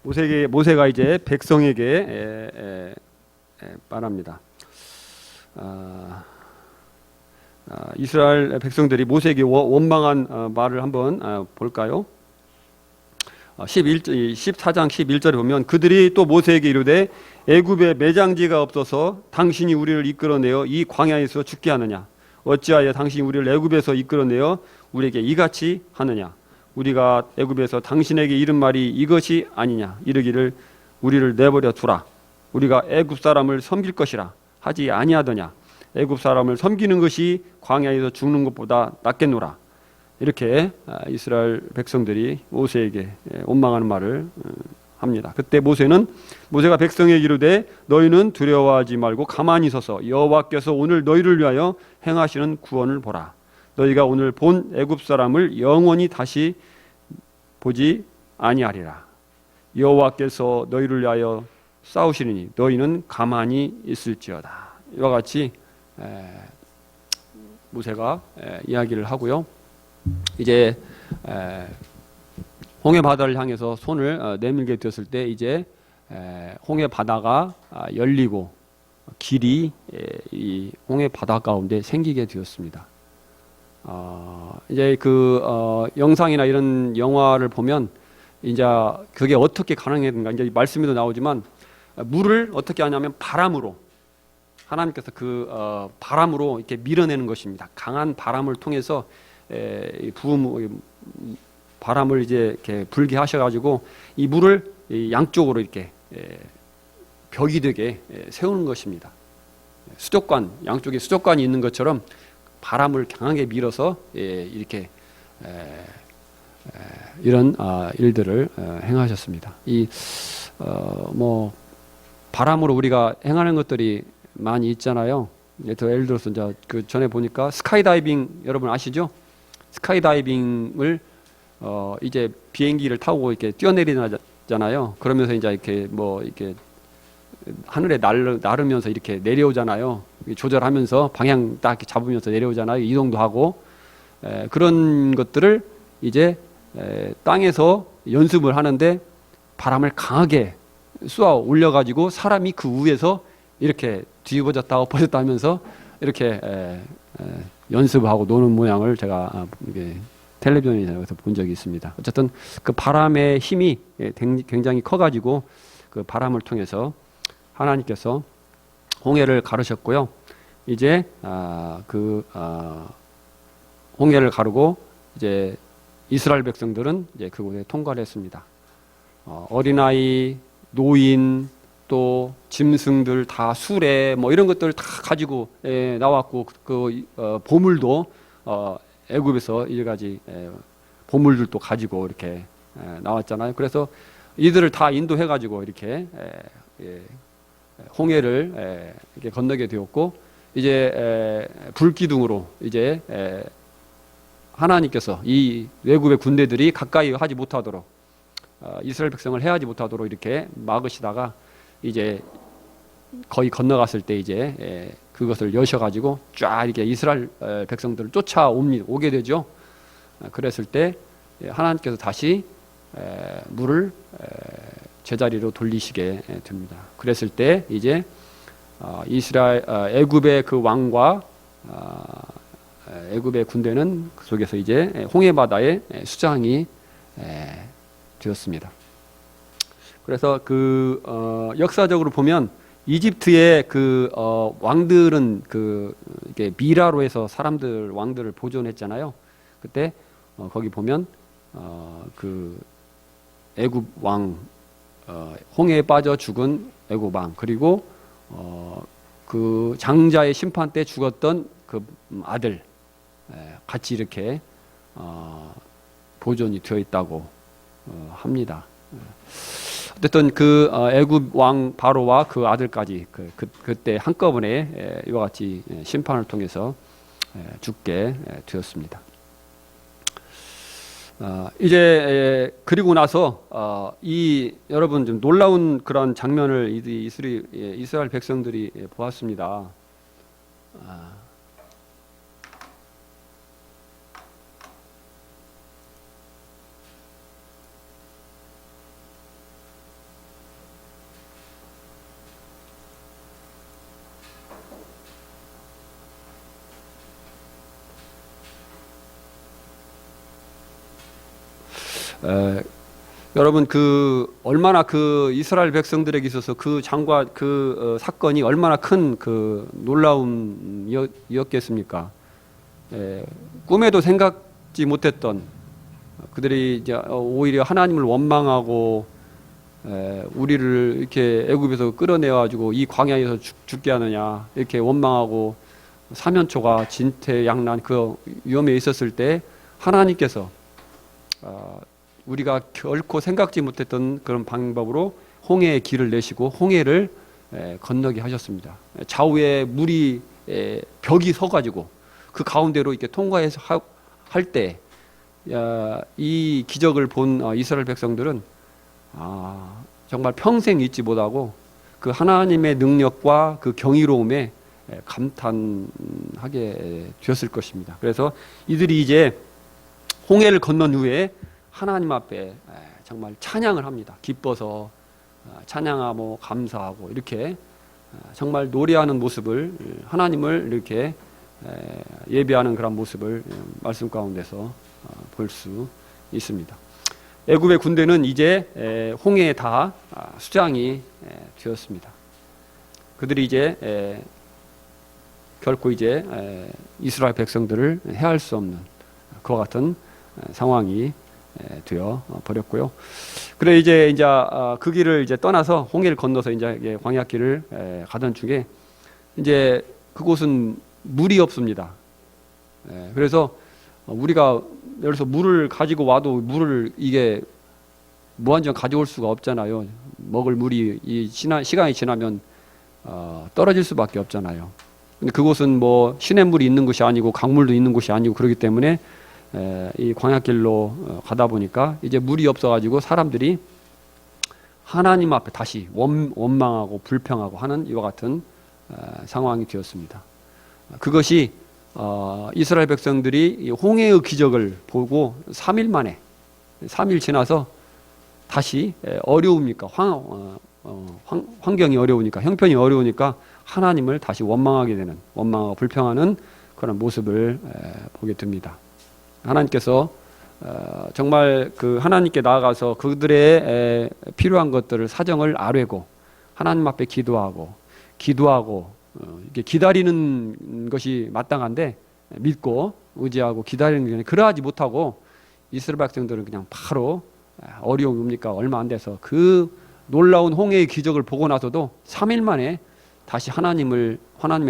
모세가 이제 백성에게 말합니다. 이스라엘 백성들이 모세에게 원망한 말을 한번 볼까요? 14장 11절에 보면 그들이 또 모세에게 이르되 애굽에 매장지가 없어서 당신이 우리를 이끌어내어 이 광야에서 죽게 하느냐? 어찌하여 당신이 우리를 애굽에서 이끌어내어 우리에게 이같이 하느냐? 우리가 애굽에서 당신에게 이른 말이 이것이 아니냐? 이르기를 우리를 내버려 두라. 우리가 애굽 사람을 섬길 것이라 하지 아니하더냐? 애굽 사람을 섬기는 것이 광야에서 죽는 것보다 낫겠노라. 이렇게 이스라엘 백성들이 모세에게 원망하는 말을 합니다. 그때 모세가 백성에게 이르되 너희는 두려워하지 말고 가만히 서서 여호와께서 오늘 너희를 위하여 행하시는 구원을 보라. 너희가 오늘 본 애굽 사람을 영원히 다시 보지 아니하리라. 여호와께서 너희를 위하여 싸우시리니 너희는 가만히 있을지어다. 이와 같이 모세가 이야기를 하고요. 이제 홍해 바다를 향해서 손을 내밀게 되었을 때 이제 홍해 바다가 열리고 길이 이 홍해 바다 가운데 생기게 되었습니다. 이제 영상이나 이런 영화를 보면 이제 그게 어떻게 가능했는가 이제 말씀에도 나오지만 물을 어떻게 하냐면 바람으로 하나님께서 바람으로 이렇게 밀어내는 것입니다. 강한 바람을 통해서 바람을 이제 이렇게 불게 하셔가지고 이 물을 양쪽으로 이렇게 벽이 되게 세우는 것입니다. 양쪽에 수족관이 있는 것처럼 바람을 강하게 밀어서 이렇게 이런 일들을 행하셨습니다. 바람으로 우리가 행하는 것들이 많이 있잖아요. 예를 들어서 이제 그 전에 보니까 스카이다이빙 여러분 아시죠? 스카이다이빙을 이제 비행기를 타고 이렇게 뛰어내리잖아요. 그러면서 이제 이렇게 하늘에 나르면서 이렇게 내려오잖아요. 조절하면서 방향 딱 잡으면서 내려오잖아요. 이동도 하고 그런 것들을 이제 땅에서 연습을 하는데 바람을 강하게 쏘아 올려가지고 사람이 그 위에서 이렇게 뒤집어졌다 엎어졌다 하면서 이렇게 연습하고 노는 모양을 제가 텔레비전에서 본 적이 있습니다. 어쨌든 그 바람의 힘이 굉장히 커가지고 그 바람을 통해서 하나님께서 홍해를 가르셨고요. 이제 홍해를 가르고 이제 이스라엘 백성들은 이제 그곳에 통과를 했습니다. 어린아이, 노인, 또 짐승들 다 수레 뭐 이런 것들 다 가지고 나왔고 보물도 애굽에서 여러 가지 보물들도 가지고 이렇게 나왔잖아요. 그래서 이들을 다 인도해 가지고 이렇게 홍해를 이렇게 건너게 되었고 이제 불기둥으로 이제 하나님께서 이 외국의 군대들이 가까이 하지 못하도록 이스라엘 백성을 해하지 못하도록 이렇게 막으시다가 이제 거의 건너갔을 때 이제 그것을 여셔가지고 쫙 이렇게 이스라엘 백성들을 쫓아오게 되죠. 그랬을 때 하나님께서 다시 물을 제자리로 돌리시게 됩니다. 그랬을 때 이제 애굽의 그 왕과 애굽의 군대는 그 속에서 이제 홍해 바다의 수장이 되었습니다. 그래서 역사적으로 보면 이집트의 왕들은 이게 미라로 해서 왕들을 보존했잖아요. 그때 거기 보면 애굽 왕 홍해에 빠져 죽은 애굽 왕 그리고 그 장자의 심판 때 죽었던 그 아들 같이 이렇게 보존이 되어 있다고 합니다. 어쨌든 애굽 왕 바로와 그 아들까지 그때 한꺼번에 이와 같이 심판을 통해서 죽게 되었습니다. 이제 그리고 나서 여러분 좀 놀라운 그런 장면을 이스라엘 백성들이 보았습니다. 에, 여러분 얼마나 이스라엘 백성들에게 있어서 그 장과 사건이 얼마나 큰 놀라움이었겠습니까? 꿈에도 생각지 못했던 그들이 이제 오히려 하나님을 원망하고 우리를 이렇게 애굽에서 끌어내어 가지고 이 광야에서 죽게 하느냐 이렇게 원망하고 사면초가 진퇴양난 그 위험에 있었을 때 하나님께서 우리가 결코 생각지 못했던 그런 방법으로 홍해의 길을 내시고 홍해를 건너게 하셨습니다. 좌우에 물이 벽이 서가지고 그 가운데로 이렇게 통과해서 할 때 이 기적을 본 이스라엘 백성들은 정말 평생 잊지 못하고 그 하나님의 능력과 그 경이로움에 감탄하게 되었을 것입니다. 그래서 이들이 이제 홍해를 건넌 후에 하나님 앞에 정말 찬양을 합니다. 기뻐서 찬양하고 감사하고 이렇게 정말 노래하는 모습을 하나님을 이렇게 예배하는 그런 모습을 말씀 가운데서 볼 수 있습니다. 애굽의 군대는 이제 홍해에 다 수장이 되었습니다. 그들이 이제 결코 이제 이스라엘 백성들을 해할 수 없는 그와 같은 상황이 되어 버렸고요. 그래 이제 그 길을 이제 떠나서 홍해를 건너서 이제 광야길을 가던 중에 이제 그곳은 물이 없습니다. 그래서 우리가 예를 들어서 물을 가지고 와도 물을 이게 무한정 가져올 수가 없잖아요. 먹을 물이 시간이 지나면 떨어질 수밖에 없잖아요. 근데 그곳은 뭐 시냇물이 있는 곳이 아니고 강물도 있는 곳이 아니고 그렇기 때문에 이 광야길로 가다 보니까 이제 물이 없어가지고 사람들이 하나님 앞에 다시 원망하고 불평하고 하는 이와 같은 상황이 되었습니다. 그것이 이스라엘 백성들이 홍해의 기적을 보고 3일 만에 3일 지나서 다시 어려우니까 환경이 어려우니까 형편이 어려우니까 하나님을 다시 원망하게 되는 원망하고 불평하는 그런 모습을 보게 됩니다. 하나님께서 정말 그 하나님께 나아가서 그들의 필요한 것들을 사정을 아뢰고 하나님 앞에 기도하고 이렇게 기다리는 것이 마땅한데 믿고 의지하고 기다리는 게 그러하지 못하고 이스라엘 백성들은 그냥 바로 어려움이 옵니까 얼마 안 돼서 그 놀라운 홍해의 기적을 보고 나서도 3일 만에 다시 하나님의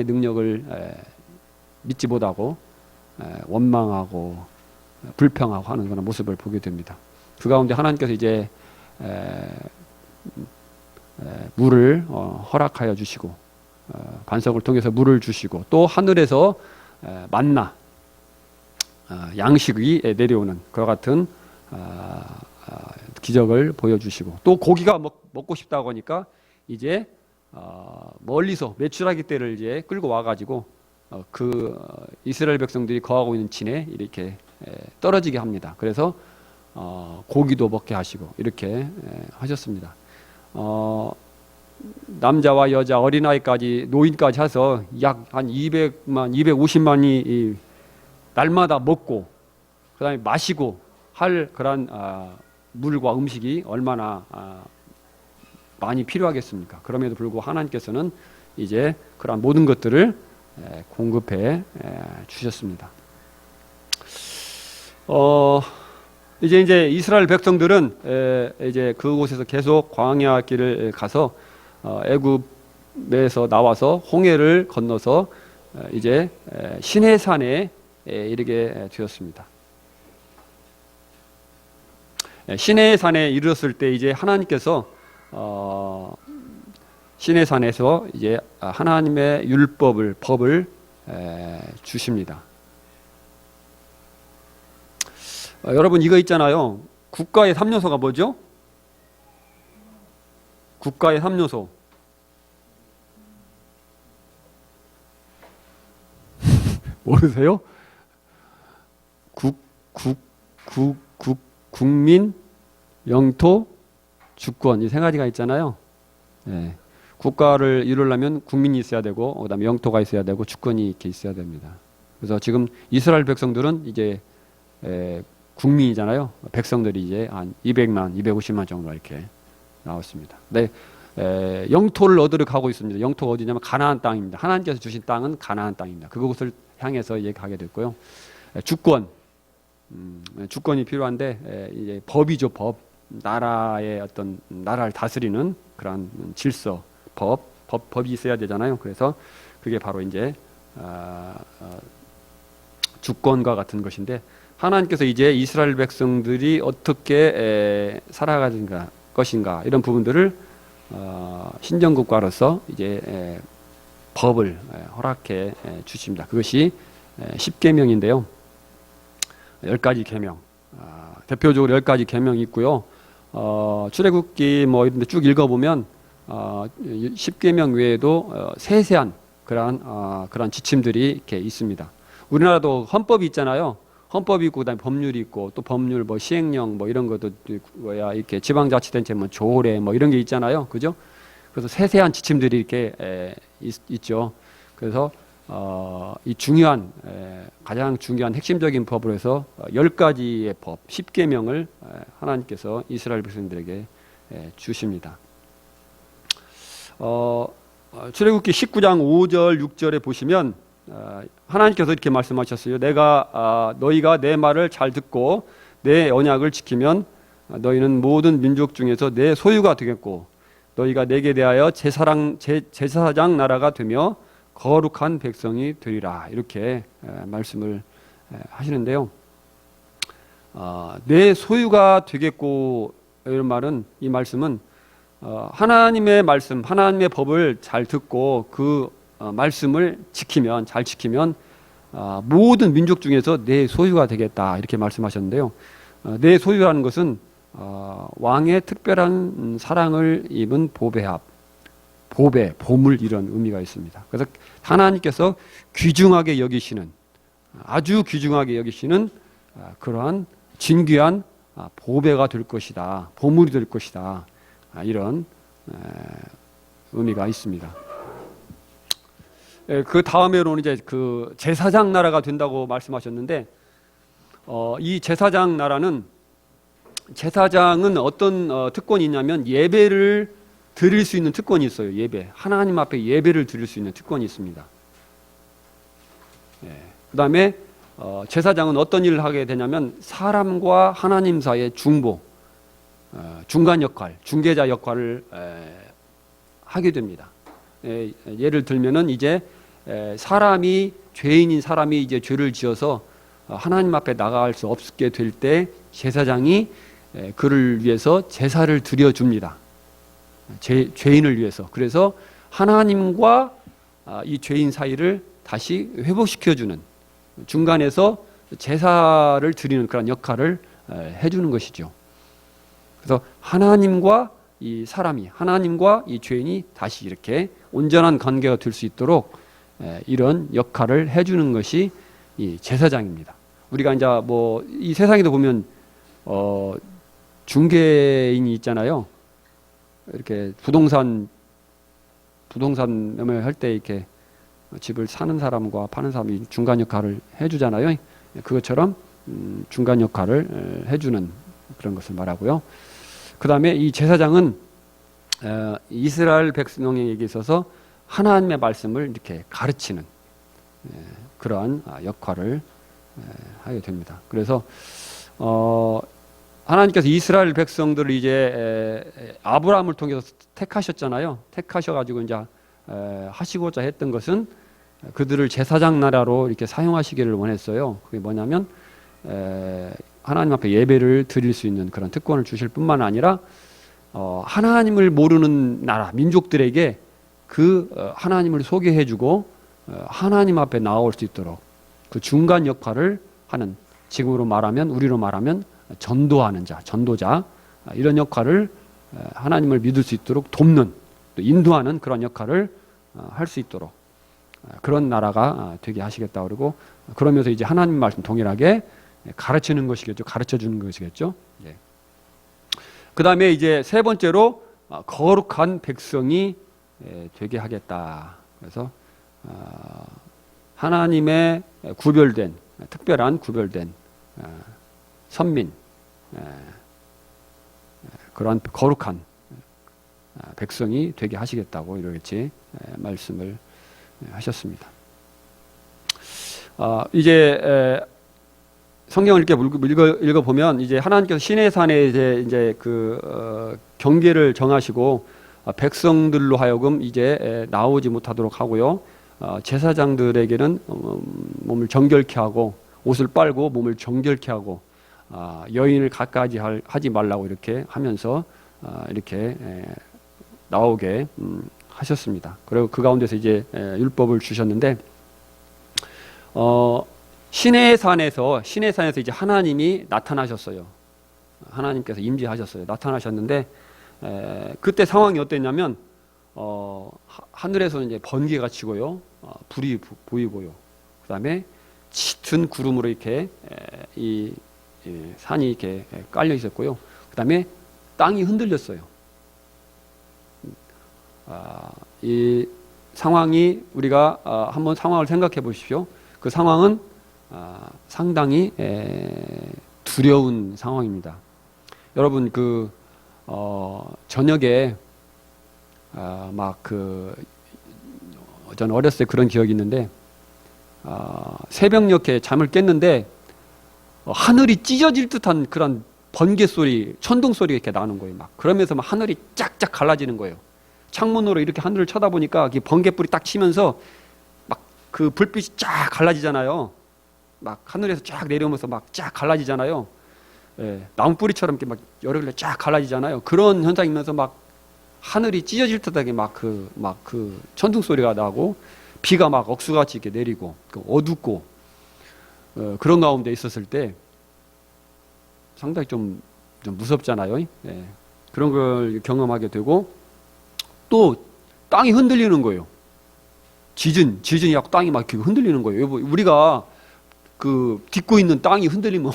능력을 믿지 못하고 원망하고 불평하고 하는 그런 모습을 보게 됩니다. 그 가운데 하나님께서 이제 물을 허락하여 주시고 반석을 통해서 물을 주시고 또 하늘에서 만나 양식이 내려오는 그와 같은 기적을 보여주시고 또 고기가 먹고 싶다고 하니까 이제 멀리서 메추라기 떼를 이제 끌고 와가지고 그 이스라엘 백성들이 거하고 있는 진에 이렇게 떨어지게 합니다. 그래서 고기도 먹게 하시고 이렇게 하셨습니다. 남자와 여자, 어린아이까지 노인까지 해서 약 한 200만, 250만이 날마다 먹고 그다음에 마시고 할 그런 물과 음식이 얼마나 많이 필요하겠습니까? 그럼에도 불구하고 하나님께서는 이제 그런 모든 것들을 공급해 주셨습니다. 이제 이스라엘 백성들은 이제 그곳에서 계속 광야 길을 가서 애굽에서 나와서 홍해를 건너서 이제 시내산에 이르게 되었습니다. 시내산에 이르렀을 때 이제 하나님께서 시내산에서 이제 하나님의 법을 주십니다. 여러분 이거 있잖아요. 국가의 3요소가 뭐죠? 국가의 3요소. 모르세요? 국민, 영토, 주권 이 세 가지가 있잖아요. 네. 국가를 이루려면 국민이 있어야 되고 그다음에 영토가 있어야 되고 주권이 이렇게 있어야 됩니다. 그래서 지금 이스라엘 백성들은 이제 국민이잖아요. 백성들이 이제 한 200만, 250만 정도 이렇게 나왔습니다. 네, 영토를 얻으러 가고 있습니다. 영토가 어디냐면 가나안 땅입니다. 하나님께서 주신 땅은 가나안 땅입니다. 그곳을 향해서 이제 가게 됐고요. 주권, 주권이 필요한데 이제 법이죠. 법, 나라의 어떤 나라를 다스리는 그러한 질서, 법이 있어야 되잖아요. 그래서 그게 바로 이제 주권과 같은 것인데, 하나님께서 이제 이스라엘 백성들이 어떻게 살아가는 것인가 이런 부분들을 신정국가로서 이제 법을 허락해 주십니다. 그것이 십계명인데요. 10가지 계명, 대표적으로 10가지 계명이 있고요. 출애굽기 뭐 이런 데 쭉 읽어보면 십계명 외에도 세세한 그러한 지침들이 이렇게 있습니다. 우리나라도 헌법이 있잖아요. 헌법이 있고 그다음에 법률이 있고, 또 법률 뭐 시행령 뭐 이런 것도 뭐야 이렇게 지방자치단체 뭐 조례 뭐 이런 게 있잖아요. 그죠? 그래서 세세한 지침들이 이렇게 있죠. 그래서 이 중요한 가장 중요한 핵심적인 법으로 해서 10가지의 법, 10계명을 하나님께서 이스라엘 백성들에게 주십니다. 출애굽기 19장 5절 6절에 보시면 하나님께서 이렇게 말씀하셨어요. 너희가 내 말을 잘 듣고 내 언약을 지키면 너희는 모든 민족 중에서 내 소유가 되겠고, 너희가 내게 대하여 제사장 나라가 되며 거룩한 백성이 되리라. 이렇게 말씀을 하시는데요. 내 소유가 되겠고 이런 말은, 이 말씀은 하나님의 말씀, 하나님의 법을 잘 듣고 그 말씀을 잘 지키면 모든 민족 중에서 내 소유가 되겠다 이렇게 말씀하셨는데요. 내 소유라는 것은 왕의 특별한 사랑을 입은 보물 이런 의미가 있습니다. 그래서 하나님께서 아주 귀중하게 여기시는 그러한 진귀한 보배가 될 것이다, 보물이 될 것이다, 이런 의미가 있습니다. 그 다음에로는 이제 그 제사장 나라가 된다고 말씀하셨는데, 이 제사장은 어떤 특권이 있냐면 예배를 드릴 수 있는 특권이 있어요. 하나님 앞에 예배를 드릴 수 있는 특권이 있습니다. 그 다음에 제사장은 어떤 일을 하게 되냐면 사람과 하나님 사이의 중간 역할, 중개자 역할을 하게 됩니다. 예를 들면은 이제 죄인인 사람이 이제 죄를 지어서 하나님 앞에 나갈 수 없게 될 때 제사장이 그를 위해서 제사를 드려줍니다. 죄인을 위해서. 그래서 하나님과 이 죄인 사이를 다시 회복시켜주는, 중간에서 제사를 드리는 그런 역할을 해주는 것이죠. 그래서 하나님과 이 죄인이 다시 이렇게 온전한 관계가 될 수 있도록 이런 역할을 해주는 것이 이 제사장입니다. 우리가 이제 뭐 이 세상에도 보면 중개인이 있잖아요. 이렇게 부동산 매매할 때 이렇게 집을 사는 사람과 파는 사람이 중간 역할을 해주잖아요. 그것처럼 중간 역할을 해주는 그런 것을 말하고요. 그 다음에 이 제사장은 이스라엘 백성에게 있어서 하나님의 말씀을 이렇게 가르치는 그러한 역할을 하게 됩니다. 그래서 하나님께서 이스라엘 백성들을 이제 아브라함을 통해서 택하셨잖아요. 택하셔가지고 이제 하시고자 했던 것은 그들을 제사장 나라로 이렇게 사용하시기를 원했어요. 그게 뭐냐면 하나님 앞에 예배를 드릴 수 있는 그런 특권을 주실 뿐만 아니라 하나님을 모르는 나라, 민족들에게 그 하나님을 소개해주고 하나님 앞에 나올 수 있도록 그 중간 역할을 하는, 우리로 말하면 전도하는 자, 전도자, 이런 역할을 하나님을 믿을 수 있도록 돕는, 또 인도하는 그런 역할을 할 수 있도록 그런 나라가 되게 하시겠다 그러고, 그러면서 이제 하나님 말씀 동일하게 가르치는 것이겠죠. 가르쳐 주는 것이겠죠. 예. 그 다음에 이제 세 번째로 거룩한 백성이 되게 하겠다. 그래서 하나님의 특별한 구별된 선민, 그러한 거룩한 백성이 되게 하시겠다고 이렇게 말씀을 하셨습니다. 이제 성경을 이렇게 읽어보면 이제 하나님께서 시내산에 이제 경계를 정하시고 백성들로 하여금 이제 나오지 못하도록 하고요. 제사장들에게는 몸을 정결케 하고 옷을 빨고 몸을 정결케 하고 여인을 가까이 하지 말라고 이렇게 하면서 이렇게 나오게 하셨습니다. 그리고 그 가운데서 이제 율법을 주셨는데 시내산에서 이제 하나님이 나타나셨어요. 하나님께서 임재하셨어요. 나타나셨는데 그때 상황이 어땠냐면 하늘에서는 이제 번개가 치고요, 불이 보이고요. 그다음에 짙은 구름으로 이렇게 이 산이 이렇게 깔려 있었고요. 그다음에 땅이 흔들렸어요. 이 상황이 우리가 한번 상황을 생각해 보십시오. 그 상황은 상당히 두려운 상황입니다. 여러분 저녁에 저는 어렸을 때 그런 기억이 있는데 새벽녘에 잠을 깼는데 하늘이 찢어질 듯한 그런 번개 소리, 천둥 소리가 이렇게 나는 거예요. 막 그러면서 막 하늘이 쫙쫙 갈라지는 거예요. 창문으로 이렇게 하늘을 쳐다보니까 번개불이 딱 치면서 막 그 불빛이 쫙 갈라지잖아요. 막 하늘에서 쫙 내려오면서 막 쫙 갈라지잖아요. 나무뿌리처럼 이렇게 막 여러 개로 쫙 갈라지잖아요. 그런 현상이면서 막 하늘이 찢어질 듯하게 막 그 천둥 소리가 나고 비가 막 억수같이 이렇게 내리고 어둡고 그런 가운데 있었을 때 상당히 좀 무섭잖아요. 그런 걸 경험하게 되고 또 땅이 흔들리는 거예요. 지진이 하고 땅이 막 이렇게 흔들리는 거예요. 우리가 딛고 있는 땅이 흔들리면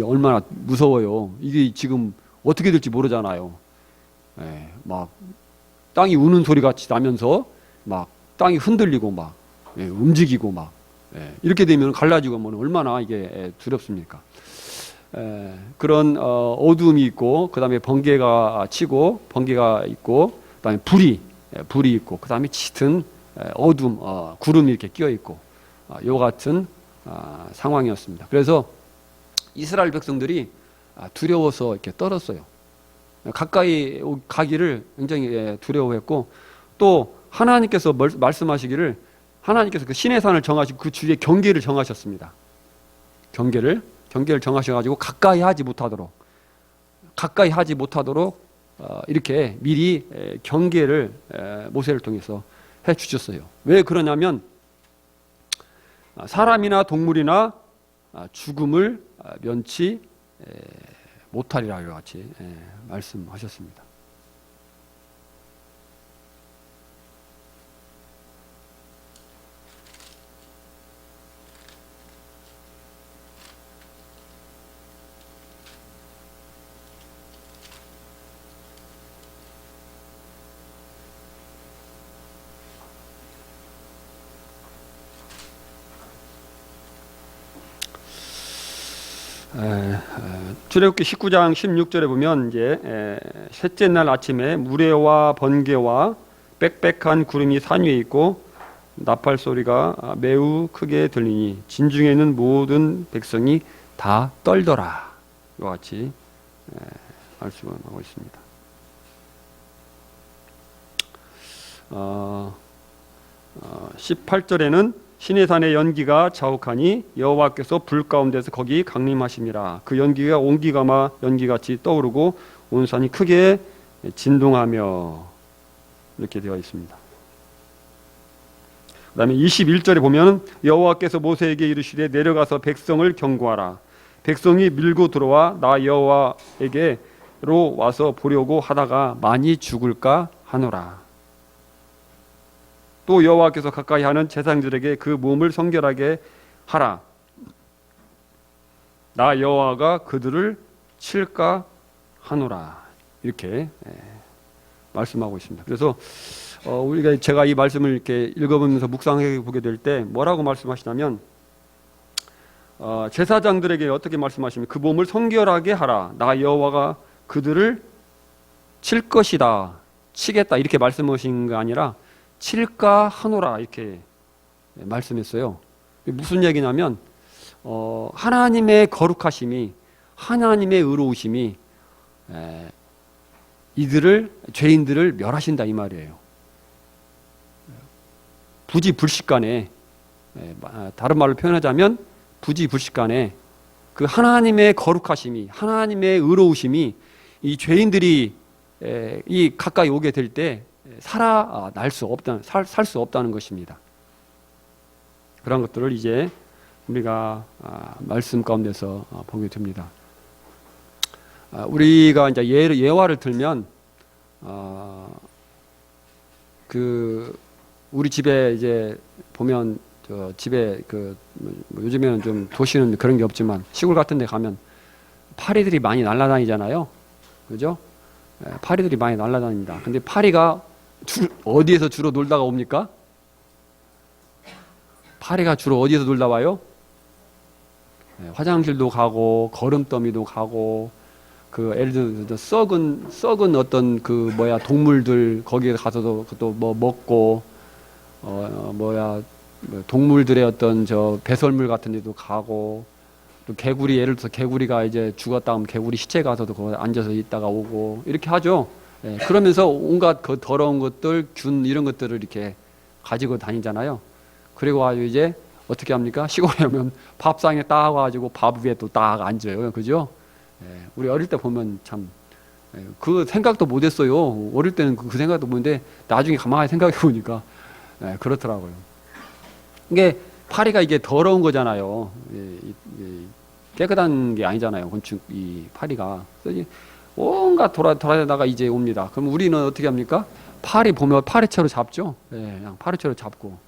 얼마나 무서워요. 이게 지금 어떻게 될지 모르잖아요. 막 땅이 우는 소리 같이 나면서 막 땅이 흔들리고 막 움직이고 막 이렇게 되면 갈라지고 뭐 얼마나 이게 두렵습니까? 그런 어두움이 있고 그다음에 번개가 치고 번개가 있고 그다음에 불이 있고 그다음에 짙은 어둠 구름이 이렇게 끼어 있고 요 같은 상황이었습니다. 그래서 이스라엘 백성들이 두려워서 이렇게 떨었어요. 가까이 가기를 굉장히 두려워했고 또 하나님께서 말씀하시기를 하나님께서 그 시내산을 정하시고 그 주위에 경계를 정하셨습니다. 경계를 정하셔가지고 가까이 하지 못하도록 이렇게 미리 경계를 모세를 통해서 해 주셨어요. 왜 그러냐면 사람이나 동물이나 죽음을 면치 못하리라 같이 말씀하셨습니다. 출애굽기 19장 16절에 보면 이제 셋째 날 아침에 무레와 번개와 빽빽한 구름이 산 위에 있고 나팔 소리가 매우 크게 들리니 진중에 있는 모든 백성이 다 떨더라. 이와 같이 말씀하고 있습니다. 18절에는 시내산의 연기가 자욱하니 여호와께서 불 가운데서 거기 강림하심이라. 그 연기가 온기가마 연기같이 떠오르고 온 산이 크게 진동하며 이렇게 되어 있습니다. 그 다음에 21절에 보면 여호와께서 모세에게 이르시되 내려가서 백성을 경고하라. 백성이 밀고 들어와 나 여호와에게로 와서 보려고 하다가 많이 죽을까 하노라. 또 여호와께서 가까이 하는 제사장들에게 그 몸을 성결하게 하라. 나 여호와가 그들을 칠까 하노라. 이렇게 말씀하고 있습니다. 그래서 제가 이 말씀을 이렇게 읽어보면서 묵상해 보게 될 때 뭐라고 말씀하시냐면 제사장들에게 어떻게 말씀하시면 그 몸을 성결하게 하라. 나 여호와가 그들을 칠 것이다. 치겠다. 이렇게 말씀하신 게 아니라 칠까 하노라. 이렇게 말씀했어요. 무슨 얘기냐면 하나님의 거룩하심이, 하나님의 의로우심이 죄인들을 멸하신다 이 말이에요. 부지불식간에, 다른 말로 표현하자면 부지불식간에 그 하나님의 거룩하심이, 하나님의 의로우심이 이 죄인들이 이 가까이 오게 될 때 살아날 수 없다, 살 수 없다는 것입니다. 그런 것들을 이제 우리가 말씀 가운데서 보게 됩니다. 우리가 이제 예화를 들면 우리 집에 이제 보면 집에 요즘에는 좀 도시는 그런 게 없지만 시골 같은 데 가면 파리들이 많이 날아다니잖아요. 그죠? 파리들이 많이 날아다닙니다. 근데 파리가 어디에서 주로 놀다가 옵니까? 파리가 주로 어디에서 놀다 와요? 화장실도 가고 거름더미도 가고 예를 들어 썩은 어떤 동물들 거기에 가서도 또 뭐 먹고 동물들의 어떤 배설물 같은 데도 가고, 또 개구리, 예를 들어서 개구리가 이제 죽었다 하면 개구리 시체 가서도 거기 앉아서 있다가 오고 이렇게 하죠. 그러면서 온갖 그 더러운 것들, 균 이런 것들을 이렇게 가지고 다니잖아요. 그리고 아주 이제 어떻게 합니까? 시골에 오면 밥상에 딱 와가지고 밥 위에 또 딱 앉아요. 그죠? 우리 어릴 때 보면 참 그 생각도 못했어요. 어릴 때는 그 생각도 못했는데 나중에 가만히 생각해 보니까 그렇더라고요. 이게 파리가 이게 더러운 거잖아요. 깨끗한 게 아니잖아요. 곤충 이 파리가. 그래서 온갖 돌아다니다가 이제 옵니다. 그럼 우리는 어떻게 합니까? 파리 보면 파리채로 잡죠. 그냥 파리채로 잡고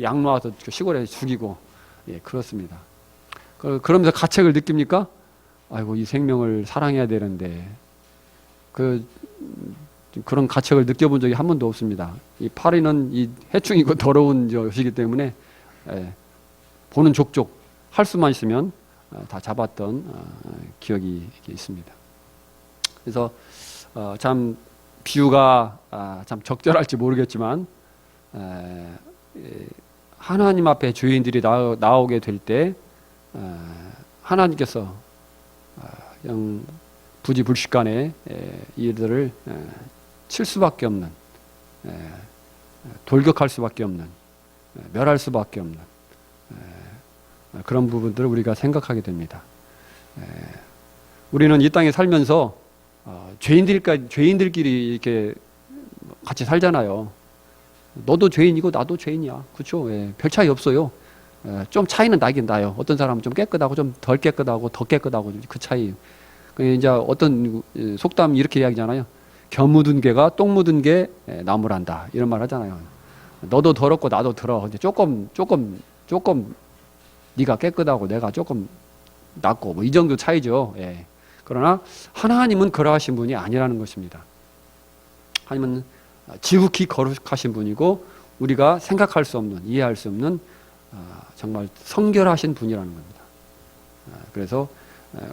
양 놓아서 시골에 죽이고, 그렇습니다. 그러면서 가책을 느낍니까? 아이고, 이 생명을 사랑해야 되는데 그런 가책을 느껴본 적이 한 번도 없습니다. 이 파리는 이 해충이고 더러운 것이기 때문에 보는 족족 할 수만 있으면 다 잡았던 기억이 있습니다. 그래서 참 비유가 참 적절할지 모르겠지만 하나님 앞에 죄인들이 나오게 될 때 하나님께서 그냥 부지불식간에 이들을 칠 수밖에 없는, 돌격할 수밖에 없는, 멸할 수밖에 없는 그런 부분들을 우리가 생각하게 됩니다. 우리는 이 땅에 살면서 죄인들끼리 이렇게 같이 살잖아요. 너도 죄인이고 나도 죄인이야. 그렇죠? 별 차이 없어요. 좀 차이는 나긴 나요. 어떤 사람은 좀 깨끗하고 좀 덜 깨끗하고 더 깨끗하고 그 차이. 이제 어떤 속담 이렇게 이야기잖아요. 겨 묻은 개가 똥 묻은 개 나무란다. 이런 말 하잖아요. 너도 더럽고 나도 더러. 근데 조금 네가 깨끗하고 내가 조금 낫고 뭐 이 정도 차이죠. 그러나 하나님은 그러하신 분이 아니라는 것입니다. 하나님은 지극히 거룩하신 분이고 우리가 생각할 수 없는, 이해할 수 없는 정말 성결하신 분이라는 겁니다. 그래서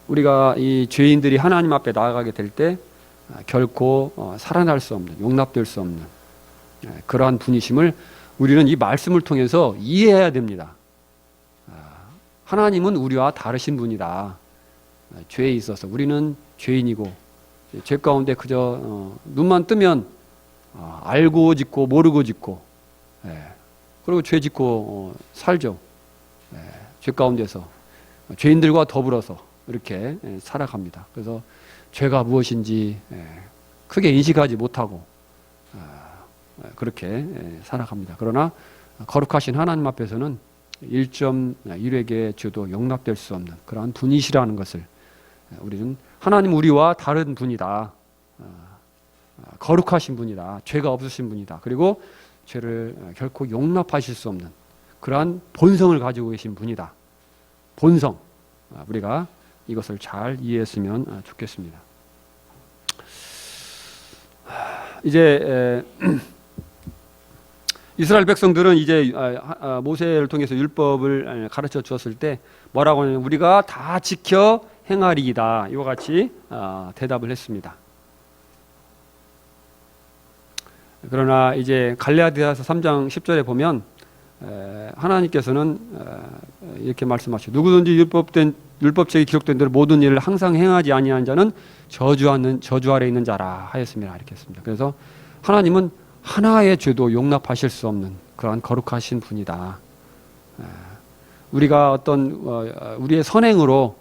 우리가 이 죄인들이 하나님 앞에 나아가게 될 때 결코 살아날 수 없는, 용납될 수 없는 그러한 분이심을 우리는 이 말씀을 통해서 이해해야 됩니다. 하나님은 우리와 다르신 분이다. 죄에 있어서 우리는 죄인이고 죄 가운데 그저 눈만 뜨면 알고 짓고 모르고 짓고 그리고 죄 짓고 살죠. 죄 가운데서 죄인들과 더불어서 이렇게 살아갑니다. 그래서 죄가 무엇인지 크게 인식하지 못하고 그렇게 살아갑니다. 그러나 거룩하신 하나님 앞에서는 1.1획의 죄도 용납될 수 없는 그러한 분이시라는 것을 우리는 하나님 우리와 다른 분이다. 거룩하신 분이다. 죄가 없으신 분이다. 그리고 죄를 결코 용납하실 수 없는 그러한 본성을 가지고 계신 분이다. 본성. 우리가 이것을 잘 이해했으면 좋겠습니다. 이스라엘 백성들은 이제 모세를 통해서 율법을 가르쳐 주었을 때 뭐라고 하냐면 우리가 다 지켜 행하리이다. 이와 같이 대답을 했습니다. 그러나 이제 갈라디아서 3장 10절에 보면 하나님께서는 이렇게 말씀하시죠. 누구든지 율법책에 기록된 대로 모든 일을 항상 행하지 아니한 자는 저주 아래 있는 자라 하였습니다. 이렇게 했습니다. 그래서 하나님은 하나의 죄도 용납하실 수 없는 그러한 거룩하신 분이다. 우리가 어떤 우리의 선행으로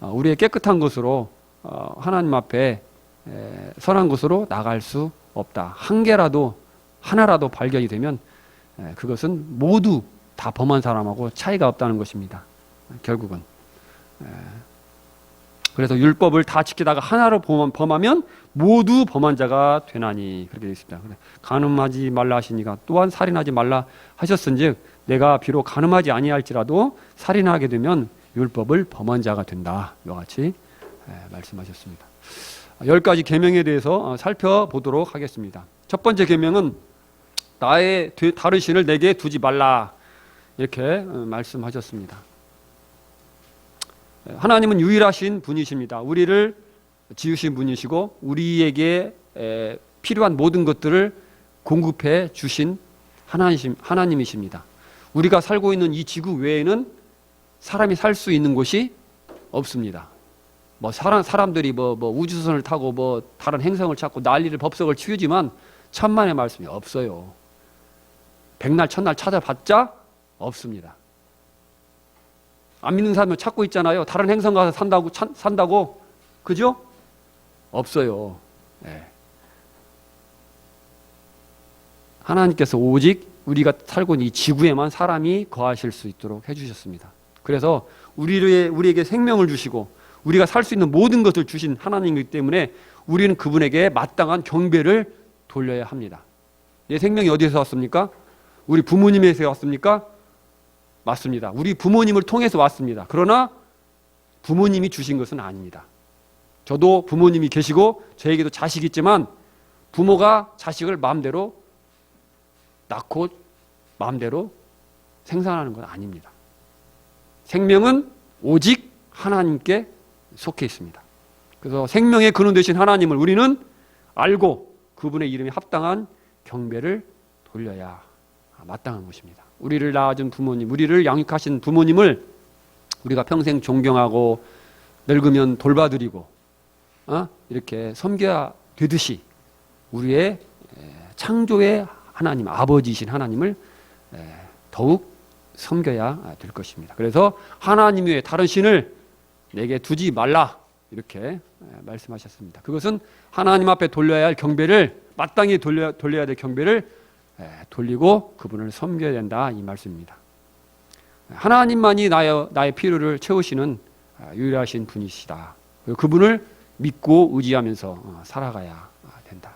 우리의 깨끗한 것으로 하나님 앞에 선한 것으로 나갈 수 없다. 한 개라도 하나라도 발견이 되면 그것은 모두 다 범한 사람하고 차이가 없다는 것입니다. 결국은. 그래서 율법을 다 지키다가 하나를 범하면 모두 범한 자가 되나니 그렇게 되어 있습니다. 간음하지 말라 하시니까 또한 살인하지 말라 하셨은즉 내가 비록 간음하지 아니할지라도 살인하게 되면 율법을 범한 자가 된다. 이와 같이 말씀하셨습니다. 10가지 계명에 대해서 살펴보도록 하겠습니다. 첫 번째 계명은 나의 다른 신을 내게 두지 말라 이렇게 말씀하셨습니다. 하나님은 유일하신 분이십니다. 우리를 지으신 분이시고 우리에게 필요한 모든 것들을 공급해 주신 하나님이십니다. 우리가 살고 있는 이 지구 외에는 사람이 살 수 있는 곳이 없습니다. 뭐 사람들이 뭐 우주선을 타고 뭐 다른 행성을 찾고 난리를 법석을 치우지만 천만의 말씀이 없어요. 백날 천날 찾아봤자 없습니다. 안 믿는 사람은 찾고 있잖아요. 다른 행성 가서 산다고 그죠? 없어요. 네. 하나님께서 오직 우리가 살고 있는 이 지구에만 사람이 거하실 수 있도록 해주셨습니다. 그래서 우리에게 생명을 주시고 우리가 살 수 있는 모든 것을 주신 하나님이기 때문에 우리는 그분에게 마땅한 경배를 돌려야 합니다. 내 생명이 어디에서 왔습니까? 우리 부모님에서 왔습니까? 맞습니다. 우리 부모님을 통해서 왔습니다. 그러나 부모님이 주신 것은 아닙니다. 저도 부모님이 계시고 저에게도 자식이 있지만 부모가 자식을 마음대로 낳고 마음대로 생산하는 건 아닙니다. 생명은 오직 하나님께 속해 있습니다. 그래서 생명의 근원 되신 하나님을 우리는 알고 그분의 이름에 합당한 경배를 돌려야 마땅한 것입니다. 우리를 낳아준 부모님, 우리를 양육하신 부모님을 우리가 평생 존경하고 늙으면 돌봐드리고 이렇게 섬겨야 되듯이 우리의 창조의 하나님, 아버지이신 하나님을 더욱 섬겨야 될 것입니다. 그래서 하나님 외에 다른 신을 내게 두지 말라 이렇게 말씀하셨습니다. 그것은 하나님 앞에 돌려야 할 경배를 마땅히 돌려야 될 경배를 돌리고 그분을 섬겨야 된다 이 말씀입니다. 하나님만이 나의 필요를 채우시는 유일하신 분이시다. 그분을 믿고 의지하면서 살아가야 된다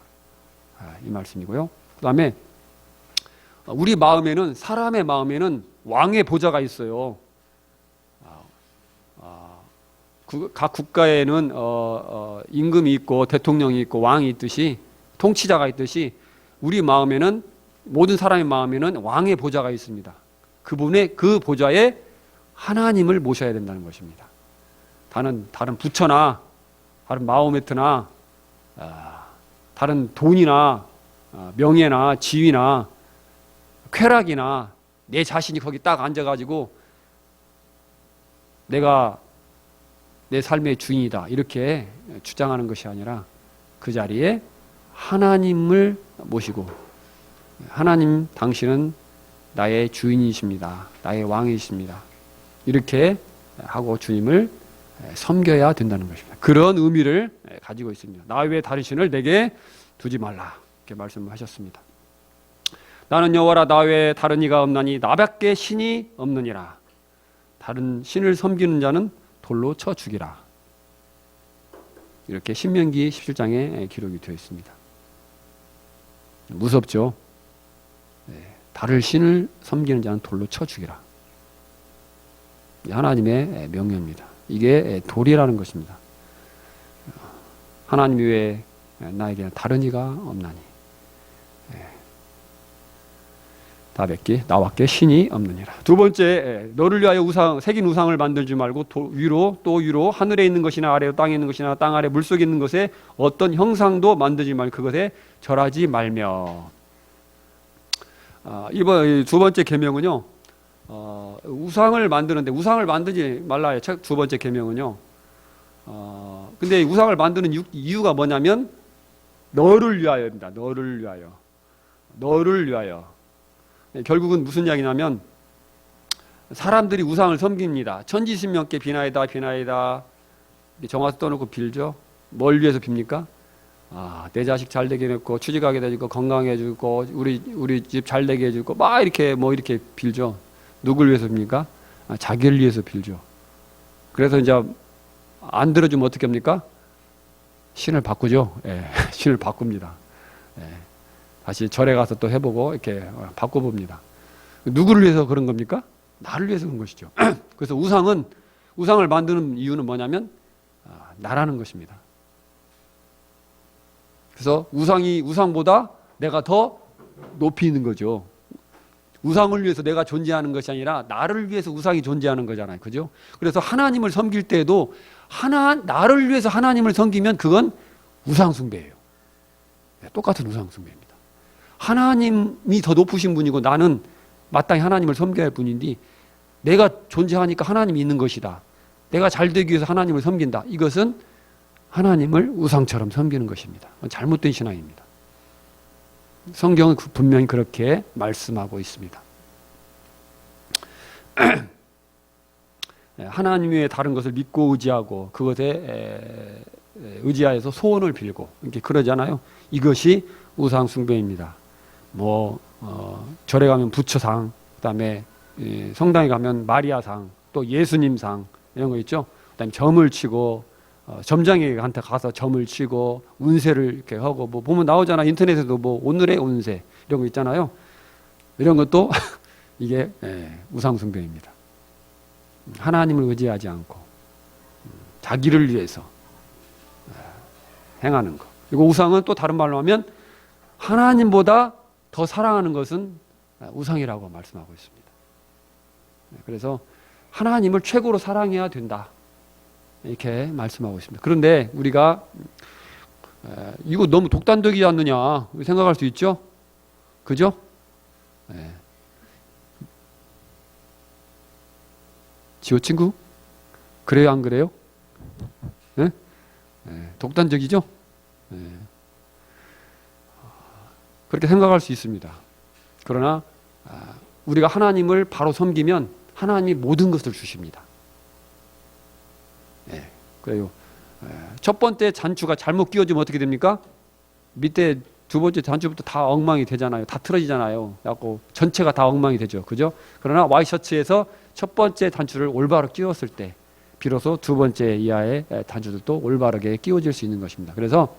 이 말씀이고요. 그 다음에 우리 마음에는 사람의 마음에는 왕의 보좌가 있어요. 각 국가에는 임금이 있고 대통령이 있고 왕이 있듯이 통치자가 있듯이 우리 마음에는 모든 사람의 마음에는 왕의 보좌가 있습니다. 그 보좌에 하나님을 모셔야 된다는 것입니다. 다른 부처나 다른 마호메트나 다른 돈이나 명예나 지위나 쾌락이나 내 자신이 거기 딱 앉아가지고 내가 내 삶의 주인이다 이렇게 주장하는 것이 아니라 그 자리에 하나님을 모시고 하나님 당신은 나의 주인이십니다. 나의 왕이십니다. 이렇게 하고 주님을 섬겨야 된다는 것입니다. 그런 의미를 가지고 있습니다. 나 외에 다른 신을 내게 두지 말라 이렇게 말씀하셨습니다. 나는 여호와라 나 외에 다른 이가 없나니 나밖에 신이 없느니라. 다른 신을 섬기는 자는 돌로 쳐 죽이라. 이렇게 신명기 17장에 기록이 되어 있습니다. 무섭죠? 다른 신을 섬기는 자는 돌로 쳐 죽이라. 하나님의 명령입니다. 이게 도리라는 것입니다. 하나님 외에 나에게는 다른 이가 없나니. 나밖에 신이 없느니라. 두 번째, 너를 위하여 새긴 우상을 만들지 말고 위로 하늘에 있는 것이나 아래 땅에 있는 것이나 땅 아래 물속에 있는 것에 어떤 형상도 만들지 말고 그것에 절하지 말며. 이번 두 번째 계명은요, 우상을 만드는데 우상을 만들지 말라의 두 번째 계명은요. 근데 우상을 만드는 이유가 뭐냐면 너를 위하여입니다. 너를 위하여. 결국은 무슨 이야기냐면 사람들이 우상을 섬깁니다. 천지신명께 비나이다 정화서 떠놓고 빌죠. 뭘 위해서 빕니까? 내 자식 잘 되게 해놓고 취직하게 해주고 건강해주고 우리 집 잘 되게 해주고 막 이렇게 빌죠. 누굴 위해서 빕니까? 자기를 위해서 빌죠. 그래서 이제 안 들어주면 어떻게 합니까? 신을 바꾸죠. 신을 바꿉니다. 다시 절에 가서 또 해보고 이렇게 바꿔봅니다. 누구를 위해서 그런 겁니까? 나를 위해서 그런 것이죠. 그래서 우상을 만드는 이유는 뭐냐면 나라는 것입니다. 그래서 우상보다 내가 더 높이 있는 거죠. 우상을 위해서 내가 존재하는 것이 아니라 나를 위해서 우상이 존재하는 거잖아요. 그죠? 그래서 하나님을 섬길 때에도 나를 위해서 하나님을 섬기면 그건 우상숭배예요. 똑같은 우상숭배입니다. 하나님이 더 높으신 분이고 나는 마땅히 하나님을 섬겨야 할 분인데 내가 존재하니까 하나님이 있는 것이다. 내가 잘 되기 위해서 하나님을 섬긴다. 이것은 하나님을 우상처럼 섬기는 것입니다. 잘못된 신앙입니다. 성경은 분명히 그렇게 말씀하고 있습니다. 하나님 외에 다른 것을 믿고 의지하고 그것에 의지하여서 소원을 빌고 이렇게 그러잖아요. 이것이 우상 숭배입니다. 절에 가면 부처상, 그다음에 성당에 가면 마리아상, 또 예수님상 이런 거 있죠. 그다음에 점을 치고 점장한테 가서 점을 치고 운세를 이렇게 하고 보면 나오잖아. 인터넷에도 오늘의 운세 이런 거 있잖아요. 이런 것도 이게 우상 숭배입니다. 하나님을 의지하지 않고 자기를 위해서 행하는 거. 그리고 우상은 또 다른 말로 하면 하나님보다 더 사랑하는 것은 우상이라고 말씀하고 있습니다. 그래서 하나님을 최고로 사랑해야 된다. 이렇게 말씀하고 있습니다. 그런데 우리가 이거 너무 독단적이지 않느냐 생각할 수 있죠? 그죠? 지호 친구? 그래요, 안 그래요? 독단적이죠? 그렇게 생각할 수 있습니다. 그러나 우리가 하나님을 바로 섬기면 하나님이 모든 것을 주십니다. 그래요. 첫 번째 잔추가 잘못 끼워지면 어떻게 됩니까? 밑에 두 번째 잔추부터 다 엉망이 되잖아요. 다 틀어지잖아요. 그래갖고 전체가 다 엉망이 되죠. 그죠? 그러나 와이셔츠에서 첫 번째 단추를 올바로 끼웠을 때 비로소 두 번째 이하의 단추들도 올바르게 끼워질 수 있는 것입니다. 그래서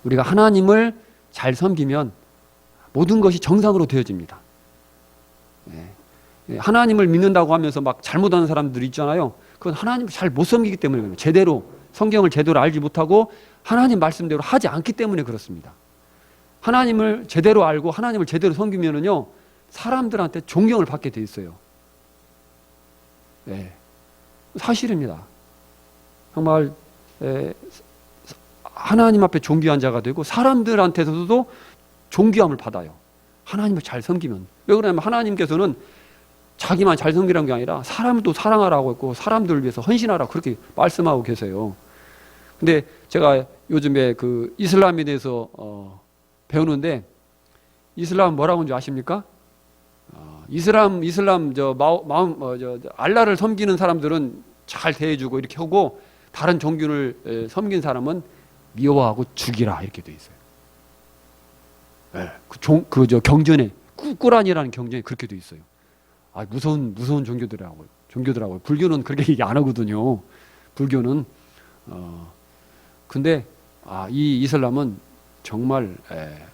우리가 하나님을 잘 섬기면 모든 것이 정상으로 되어집니다. 하나님을 믿는다고 하면서 막 잘못하는 사람들이 있잖아요. 그건 하나님을 잘 못 섬기기 때문에 그래요. 제대로 성경을 제대로 알지 못하고 하나님 말씀대로 하지 않기 때문에 그렇습니다. 하나님을 제대로 알고 하나님을 제대로 섬기면은요 사람들한테 존경을 받게 돼 있어요. 사실입니다. 정말 하나님 앞에 존귀한 자가 되고 사람들한테서도 존귀함을 받아요. 하나님을 잘 섬기면. 왜 그러냐면 하나님께서는 자기만 잘 섬기라는 게 아니라 사람도 사랑하라고 했고 사람들을 위해서 헌신하라고 그렇게 말씀하고 계세요. 근데 제가 요즘에 그 이슬람에 대해서 배우는데 이슬람은 뭐라고 하는지 아십니까? 이슬람 알라를 섬기는 사람들은 잘 대해주고 이렇게 하고 다른 종교를 섬긴 사람은 미워하고 죽이라 이렇게 돼 있어요. 경전에 꾸란이라는 경전에 그렇게 돼 있어요. 무서운 종교더라고요. 불교는 그렇게 얘기 안 하거든요. 불교는 근데 이 이슬람은 정말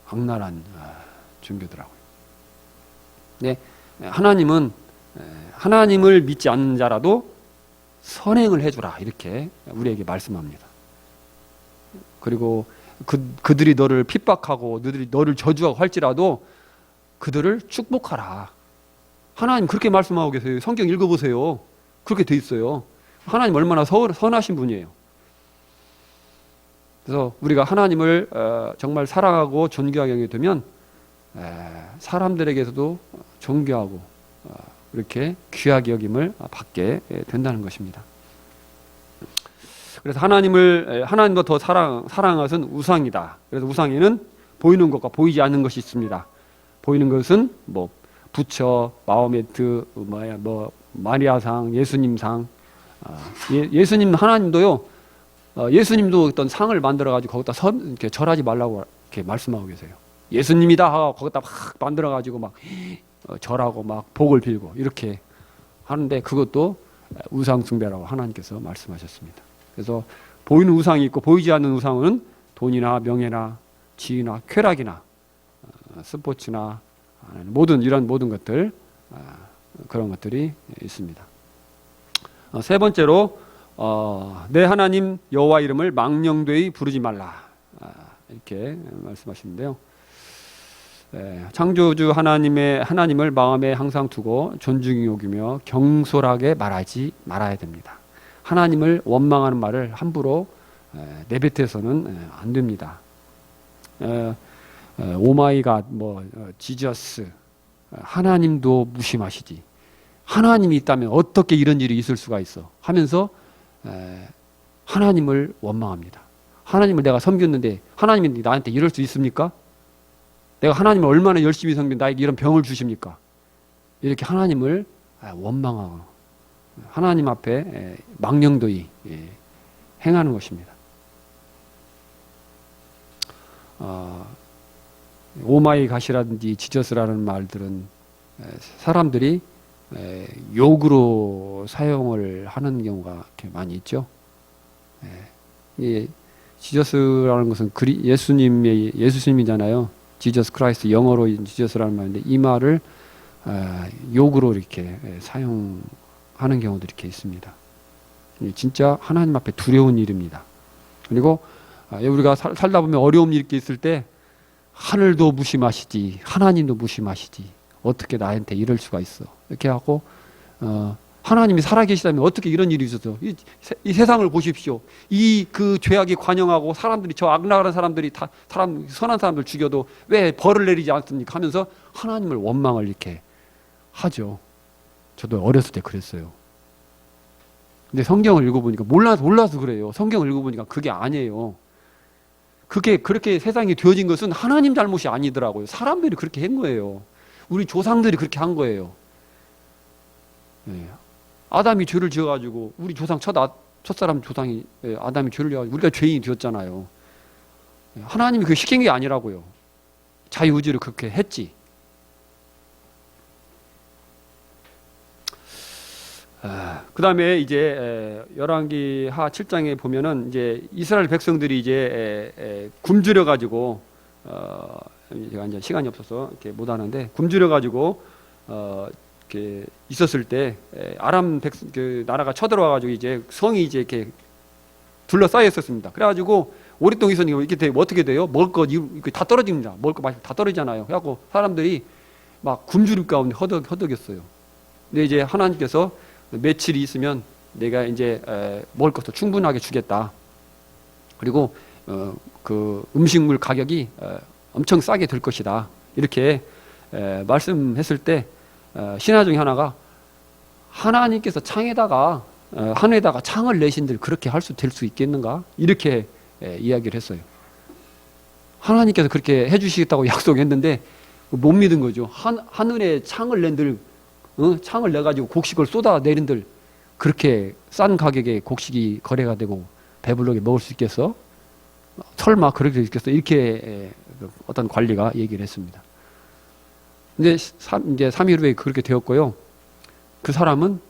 악랄한 종교더라고요. 네, 하나님을 믿지 않는 자라도 선행을 해주라 이렇게 우리에게 말씀합니다. 그리고 그들이 너를 핍박하고 너를 저주하고 할지라도 그들을 축복하라. 하나님 그렇게 말씀하고 계세요. 성경 읽어보세요. 그렇게 돼 있어요. 하나님 얼마나 선하신 분이에요. 그래서 우리가 하나님을 정말 사랑하고 존경하게 하게 되면 사람들에게서도 존경하고 이렇게 귀하게 여김을 받게 된다는 것입니다. 그래서 하나님보다 더 사랑한 것은 우상이다. 그래서 우상에는 보이는 것과 보이지 않는 것이 있습니다. 보이는 것은 뭐 부처, 마호메트, 마리아상, 예수님상. 예수님 하나님도요. 예수님도 어떤 상을 만들어 가지고 거기다 이렇게 절하지 말라고 이렇게 말씀하고 계세요. 예수님이다 하고 거기다 막 만들어 가지고 막 절하고 막 복을 빌고 이렇게 하는데 그것도 우상 숭배라고 하나님께서 말씀하셨습니다. 그래서 보이는 우상이 있고 보이지 않는 우상은 돈이나 명예나 지위나 쾌락이나 스포츠나 이런 모든 것들 그런 것들이 있습니다. 세 번째로 내 하나님 여호와 이름을 망령되이 부르지 말라 이렇게 말씀하시는데요. 창조주 하나님을 마음에 항상 두고 존중히 여기며 경솔하게 말하지 말아야 됩니다. 하나님을 원망하는 말을 함부로 내뱉어서는 안 됩니다. 오마이갓, 지저스, 하나님도 무심하시지. 하나님이 있다면 어떻게 이런 일이 있을 수가 있어? 하면서 하나님을 원망합니다. 하나님을 내가 섬겼는데 하나님이 나한테 이럴 수 있습니까? 내가 하나님을 얼마나 열심히 섬기면 나에게 이런 병을 주십니까? 이렇게 하나님을 원망하고 하나님 앞에 망령되이 행하는 것입니다. 오마이갓이라든지 지저스라는 말들은 사람들이 욕으로 사용을 하는 경우가 이렇게 많이 있죠. 지저스라는 것은 예수님이잖아요. 지저스 크라이스트, 영어로 지저스라는 말인데 이 말을 욕으로 이렇게 사용하는 경우도 이렇게 있습니다. 진짜 하나님 앞에 두려운 일입니다. 그리고 우리가 살다 보면 어려운 일이 있을 때 하늘도 무심하시지, 하나님도 무심하시지, 어떻게 나한테 이럴 수가 있어? 이렇게 하고 하나님이 살아계시다면 어떻게 이런 일이 있어서 이 세상을 보십시오. 그 죄악이 관영하고 사람들이 저 악락한 사람들이 다 선한 사람들 죽여도 왜 벌을 내리지 않습니까? 하면서 하나님을 원망을 이렇게 하죠. 저도 어렸을 때 그랬어요. 근데 성경을 읽어보니까 몰라서 그래요. 성경을 읽어보니까 그게 아니에요. 그렇게 세상이 되어진 것은 하나님 잘못이 아니더라고요. 사람들이 그렇게 한 거예요. 우리 조상들이 그렇게 한 거예요. 아담이 죄를 지어가지고 우리 조상 첫사람 조상이 아담이 죄를 지어가지고 우리가 죄인이 되었잖아요. 하나님이 그게 시킨 게 아니라고요. 자유의지로 그렇게 했지. 그 다음에 이제 열왕기 하 7장에 보면은 이제 이스라엘 백성들이 이제 굶주려 가지고 제가 이제 시간이 없어서 이렇게 못 하는데 굶주려 가지고 이렇게 있었을 때 아람 그 나라가 쳐들어와 가지고 이제 성이 이제 이렇게 둘러싸여 있었습니다. 그래가지고 오랫동안 있었으니까 이렇게 되면 어떻게 돼요? 먹을 거 다 떨어집니다. 먹을 거 다 떨어지잖아요. 그래갖고 사람들이 막 굶주림 가운데 허덕였어요. 근데 이제 하나님께서 며칠이 있으면 내가 이제 먹을 것도 충분하게 주겠다. 그리고 그 음식물 가격이 엄청 싸게 될 것이다. 이렇게 말씀했을 때 신화 중에 하나가 하나님께서 하늘에다가 창을 내신들 그렇게 될 수 있겠는가? 이렇게 이야기를 했어요. 하나님께서 그렇게 해주시겠다고 약속했는데 못 믿은 거죠. 하늘에 창을 낸들 창을 내가지고 곡식을 쏟아내린들 그렇게 싼 가격에 곡식이 거래가 되고 배불르게 먹을 수 있겠어? 설마 그렇게 있겠어? 이렇게 어떤 관리가 얘기를 했습니다. 근데 이제 3일 후에 그렇게 되었고요. 그 사람은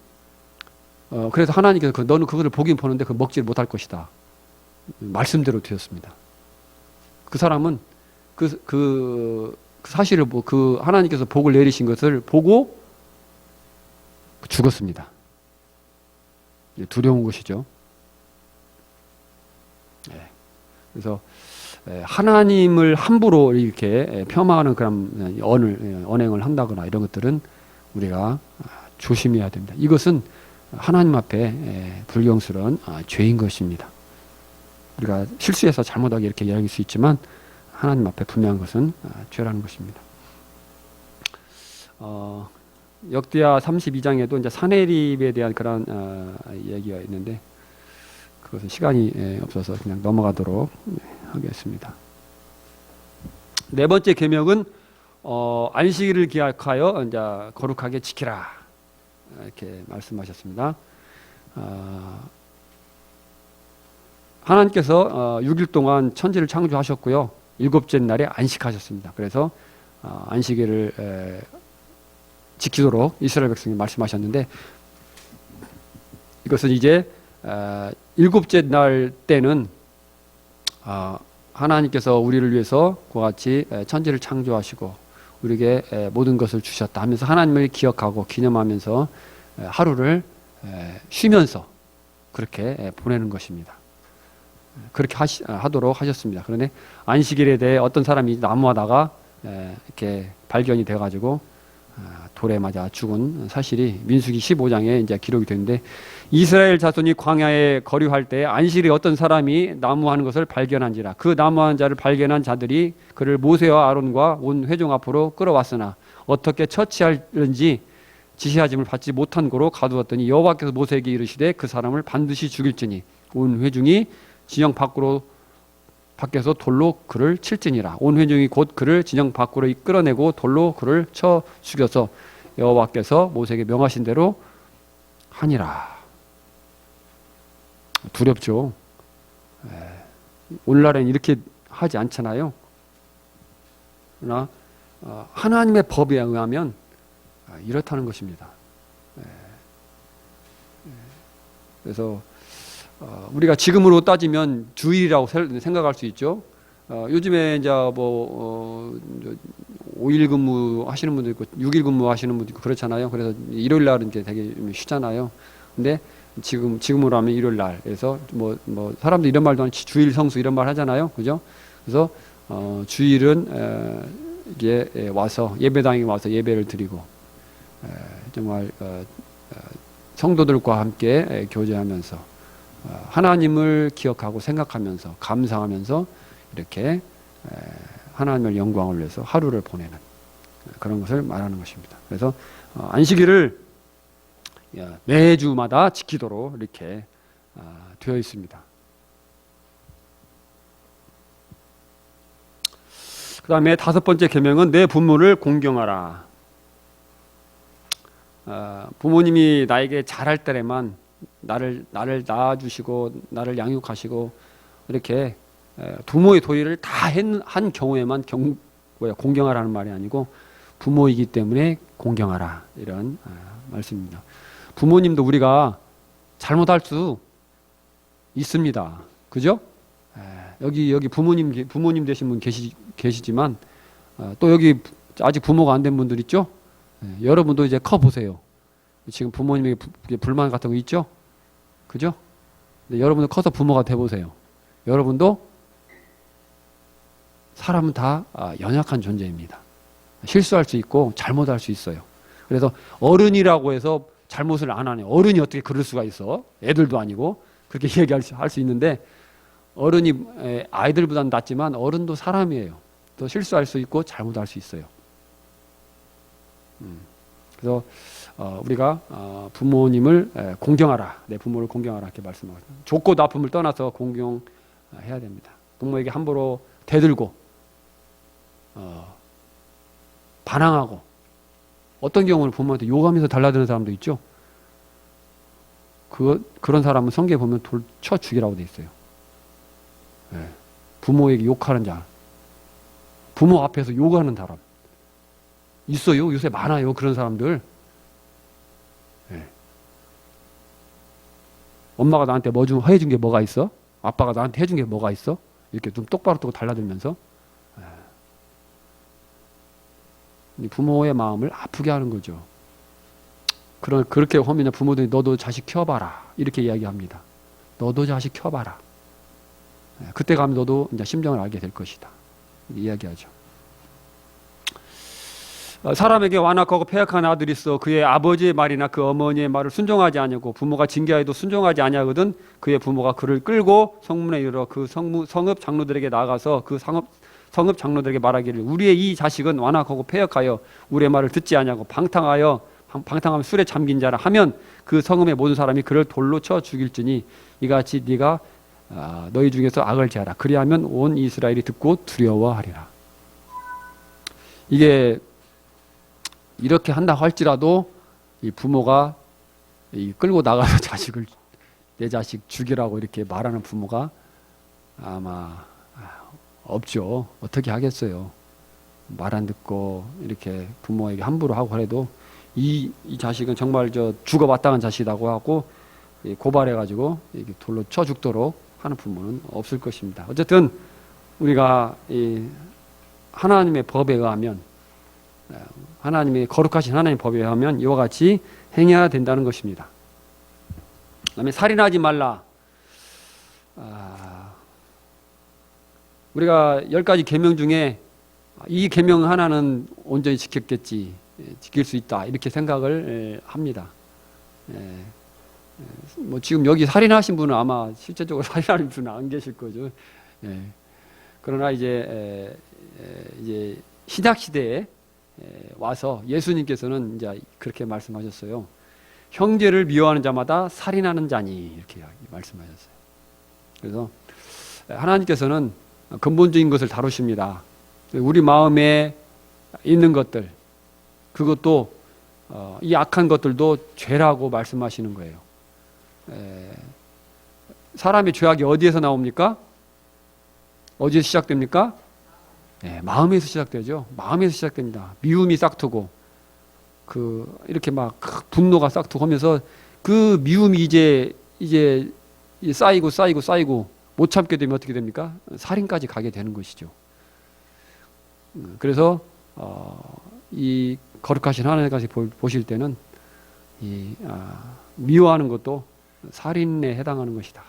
그래서 하나님께서 너는 그거를 보긴 보는데 그 먹지를 못할 것이다. 말씀대로 되었습니다. 그 사람은 그 사실을 그 하나님께서 복을 내리신 것을 보고 죽었습니다. 두려운 것이죠. 그래서 하나님을 함부로 이렇게 폄하하는 그런 언행을 한다거나 이런 것들은 우리가 조심해야 됩니다. 이것은 하나님 앞에 불경스러운 죄인 것입니다. 우리가 실수해서 잘못하게 이렇게 이야기할 수 있지만 하나님 앞에 분명한 것은 죄라는 것입니다. 역대하 32장에도 이제 사내립에 대한 그런 얘기가 있는데 그것은 시간이 없어서 그냥 넘어가도록 하겠습니다. 네 번째 계명은 안식일을 기약하여 이제 거룩하게 지키라 이렇게 말씀하셨습니다. 하나님께서 6일 동안 천지를 창조하셨고요. 일곱째 날에 안식하셨습니다. 그래서 안식일을 지키도록 이스라엘 백성이 말씀하셨는데 이것은 이제 일곱째 날 때는 하나님께서 우리를 위해서 그와 같이 천지를 창조하시고 우리에게 모든 것을 주셨다 하면서 하나님을 기억하고 기념하면서 하루를 쉬면서 그렇게 보내는 것입니다. 그렇게 하도록 하셨습니다. 그런데 안식일에 대해 어떤 사람이 나무하다가 이렇게 발견이 돼가지고 돌에 맞아 죽은 사실이 민수기 15장에 이제 기록이 되는데 이스라엘 자손이 광야에 거류할 때 안식일에 어떤 사람이 나무하는 것을 발견한지라 그 나무하는 자를 발견한 자들이 그를 모세와 아론과 온 회중 앞으로 끌어왔으나 어떻게 처치할는지 지시하심을 받지 못한 고로 가두었더니 여호와께서 모세에게 이르시되 그 사람을 반드시 죽일지니 온 회중이 진영 밖에서 돌로 그를 칠지니라. 온 회중이 곧 그를 진영 밖으로 이끌어내고 돌로 그를 쳐 죽여서 여호와께서 모세에게 명하신 대로 하니라. 두렵죠. 오늘날엔 이렇게 하지 않잖아요. 그러나 하나님의 법에 의하면 이렇다는 것입니다. 그래서 우리가 지금으로 따지면 주일이라고 생각할 수 있죠. 요즘에 이제 5일 근무 하시는 분도 있고 6일 근무 하시는 분도 있고 그렇잖아요. 그래서 일요일 날은 이제 되게 쉬잖아요. 근데 지금으로 하면 일요일 날. 그래서 뭐 사람들 이런 말도 하는 주일 성수 이런 말 하잖아요. 그죠? 그래서 주일은 이게 와서 예배당에 와서 예배를 드리고 정말 성도들과 함께 교제하면서 하나님을 기억하고 생각하면서 감사하면서 이렇게 하나님의 영광을 위해서 하루를 보내는 그런 것을 말하는 것입니다. 그래서 안식일을 매주마다 지키도록 이렇게 되어 있습니다. 그 다음에 다섯 번째 계명은 내 부모를 공경하라. 부모님이 나에게 잘할 때에만 나를 낳아주시고 나를 양육하시고 이렇게 부모의 도리를 다 한 경우에만 공경하라는 말이 아니고 부모이기 때문에 공경하라 이런 말씀입니다. 부모님도 우리가 잘못할 수 있습니다. 그죠? 여기 부모님 되신 분 계시지만 또 여기 아직 부모가 안 된 분들 있죠? 여러분도 이제 커 보세요. 지금 부모님에게 불만 같은 거 있죠? 그죠? 근데 여러분도 커서 부모가 돼 보세요. 여러분도 사람은 다 연약한 존재입니다. 실수할 수 있고 잘못할 수 있어요. 그래서 어른이라고 해서 잘못을 안 하네. 어른이 어떻게 그럴 수가 있어? 애들도 아니고 그렇게 얘기할 수 있는데 어른이 아이들보다는 낫지만 어른도 사람이에요. 또 실수할 수 있고 잘못할 수 있어요. 그래서 우리가 부모님을 공경하라. 내 부모를 공경하라 이렇게 말씀하고 좋고 나쁨을 떠나서 공경해야 됩니다. 부모에게 함부로 대들고 반항하고 어떤 경우는 부모한테 욕하면서 달라드는 사람도 있죠. 그런 사람은 성경에 보면 돌 쳐 죽이라고 돼 있어요. 부모에게 욕하는 자, 부모 앞에서 욕하는 사람 있어요. 요새 많아요. 그런 사람들. 엄마가 나한테 뭐 좀 해준 게 뭐가 있어? 아빠가 나한테 해준 게 뭐가 있어? 이렇게 좀 똑바로 뜨고 달라들면서 부모의 마음을 아프게 하는 거죠. 그렇게 하면 부모들이 너도 자식 키워봐라 이렇게 이야기합니다. 너도 자식 키워봐라. 그때 가면 너도 이제 심정을 알게 될 것이다. 이야기하죠. 사람에게 완악하고 패역한 아들이 있어 그의 아버지의 말이나 그 어머니의 말을 순종하지 아니하고 부모가 징계하여도 순종하지 아니하거든 그의 부모가 그를 끌고 성문에 이르러 그 성읍 장로들에게 나가서 그 성읍 장로들에게 말하기를 우리의 이 자식은 완악하고 패역하여 우리의 말을 듣지 아니하고 방탕하면 술에 잠긴 자라 하면 그 성읍의 모든 사람이 그를 돌로 쳐 죽일지니 이같이 네가 너희 중에서 악을 제하라 그리하면 온 이스라엘이 듣고 두려워하리라. 이게 이렇게 한다 할지라도 이 부모가 끌고 나가서 내 자식 죽이라고 이렇게 말하는 부모가 아마 없죠. 어떻게 하겠어요. 말 안 듣고 이렇게 부모에게 함부로 하고 그래도 이 자식은 정말 죽어 마땅한 자식이라고 하고 고발해가지고 돌로 쳐 죽도록 하는 부모는 없을 것입니다. 어쨌든 우리가 하나님의 법에 의하면 하나님의 거룩하신 하나님의 법에 의하면 이와 같이 행해야 된다는 것입니다. 그다음에 살인하지 말라. 우리가 10가지 계명 중에 이 계명 하나는 온전히 지켰겠지, 지킬 수 있다 이렇게 생각을 합니다. 뭐 지금 여기 살인하신 분은 아마 실제적으로 살인하는 분은 안 계실 거죠. 그러나 이제 신약 시대에 와서 예수님께서는 이제 그렇게 말씀하셨어요. 형제를 미워하는 자마다 살인하는 자니 이렇게 말씀하셨어요. 그래서 하나님께서는 근본적인 것을 다루십니다. 우리 마음에 있는 것들, 그것도 이 악한 것들도 죄라고 말씀하시는 거예요. 사람의 죄악이 어디에서 나옵니까? 어디에서 시작됩니까? 마음에서 시작되죠. 마음에서 시작됩니다. 미움이 싹트고 이렇게 막 분노가 싹트고 하면서 그 미움이 이제 쌓이고 못 참게 되면 어떻게 됩니까? 살인까지 가게 되는 것이죠. 그래서 이 거룩하신 하나님까지 보실 때는 미워하는 것도 살인에 해당하는 것이다.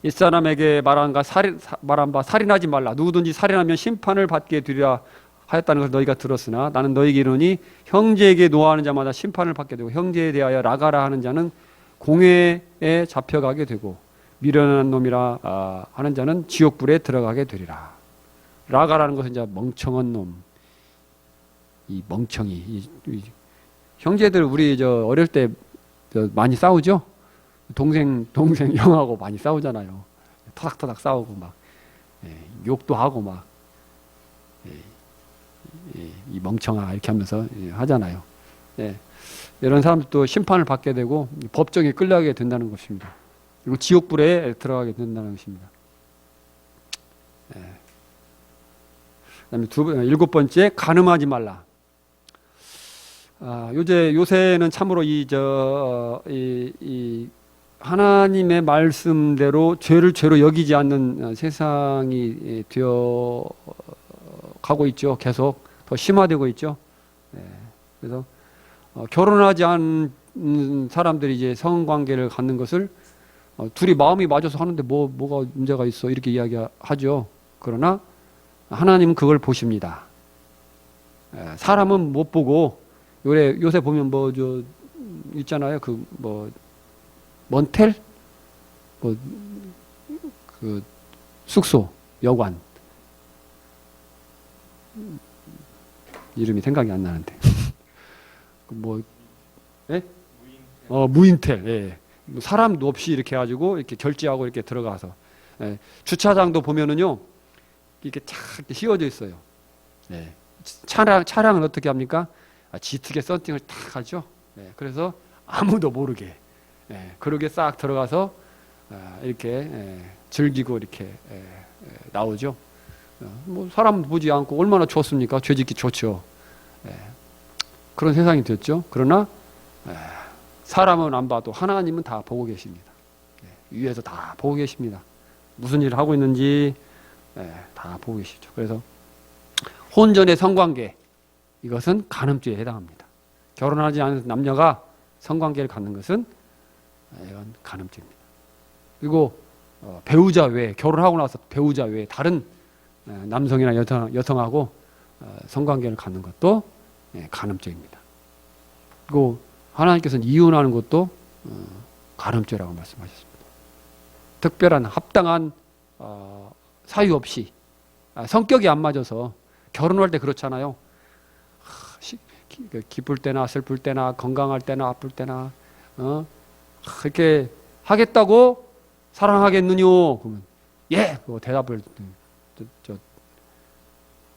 옛사람에게 말한 바 살인하지 말라. 누구든지 살인하면 심판을 받게 되리라 하였다는 것을 너희가 들었으나 나는 너희에게 이르노니 형제에게 노하는 자마다 심판을 받게 되고 형제에 대하여 라가라 하는 자는 공회에 잡혀가게 되고 미련한 놈이라 하는 자는 지옥불에 들어가게 되리라. 라가라는 것은 이제 멍청한 놈, 이 멍청이. 형제들 우리 어릴 때 많이 싸우죠. 동생 형하고 많이 싸우잖아요. 터닥터닥 싸우고 막 욕도 하고 막 이 멍청아 이렇게 하면서 하잖아요. 이런 사람들도 심판을 받게 되고 법정에 끌려가게 된다는 것입니다. 그리고 지옥불에 들어가게 된다는 것입니다. 그다음에 7번째 간음하지 말라. 요새는 참으로 이 하나님의 말씀대로 죄를 죄로 여기지 않는 세상이 되어 가고 있죠. 계속 더 심화되고 있죠. 그래서 결혼하지 않은 사람들이 이제 성관계를 갖는 것을 둘이 마음이 맞아서 하는데 뭐가 문제가 있어 이렇게 이야기하죠. 그러나 하나님은 그걸 보십니다. 사람은 못 보고 요새 보면 있잖아요. 먼텔 그 숙소 여관 이름이 생각이 안 나는데 무인텔. 사람도 없이 이렇게 해가지고 이렇게 결제하고 이렇게 들어가서 주차장도 보면은요 이렇게 착 휘어져 있어요. 차량을 어떻게 합니까? 짙게 썬팅을 탁 하죠. 그래서 아무도 모르게 그러게 싹 들어가서 이렇게 즐기고 이렇게 나오죠. 사람 보지 않고 얼마나 좋습니까? 죄짓기 좋죠. 그런 세상이 됐죠. 그러나 사람은 안 봐도 하나님은 다 보고 계십니다. 위에서 다 보고 계십니다. 무슨 일을 하고 있는지 다 보고 계시죠. 그래서 혼전의 성관계, 이것은 간음죄에 해당합니다. 결혼하지 않은 남녀가 성관계를 갖는 것은 이건 간음죄입니다. 그리고 배우자 외에, 결혼하고 나서 배우자 외에 다른 남성이나 여성하고 성관계를 갖는 것도 간음죄입니다. 그리고 하나님께서는 이혼하는 것도 간음죄라고 말씀하셨습니다. 특별한 합당한 사유 없이 성격이 안 맞아서 결혼할 때 그렇잖아요. 기쁠 때나 슬플 때나 건강할 때나 아플 때나 이렇게 하겠다고 사랑하겠느뇨? 그러면 예! 그 대답을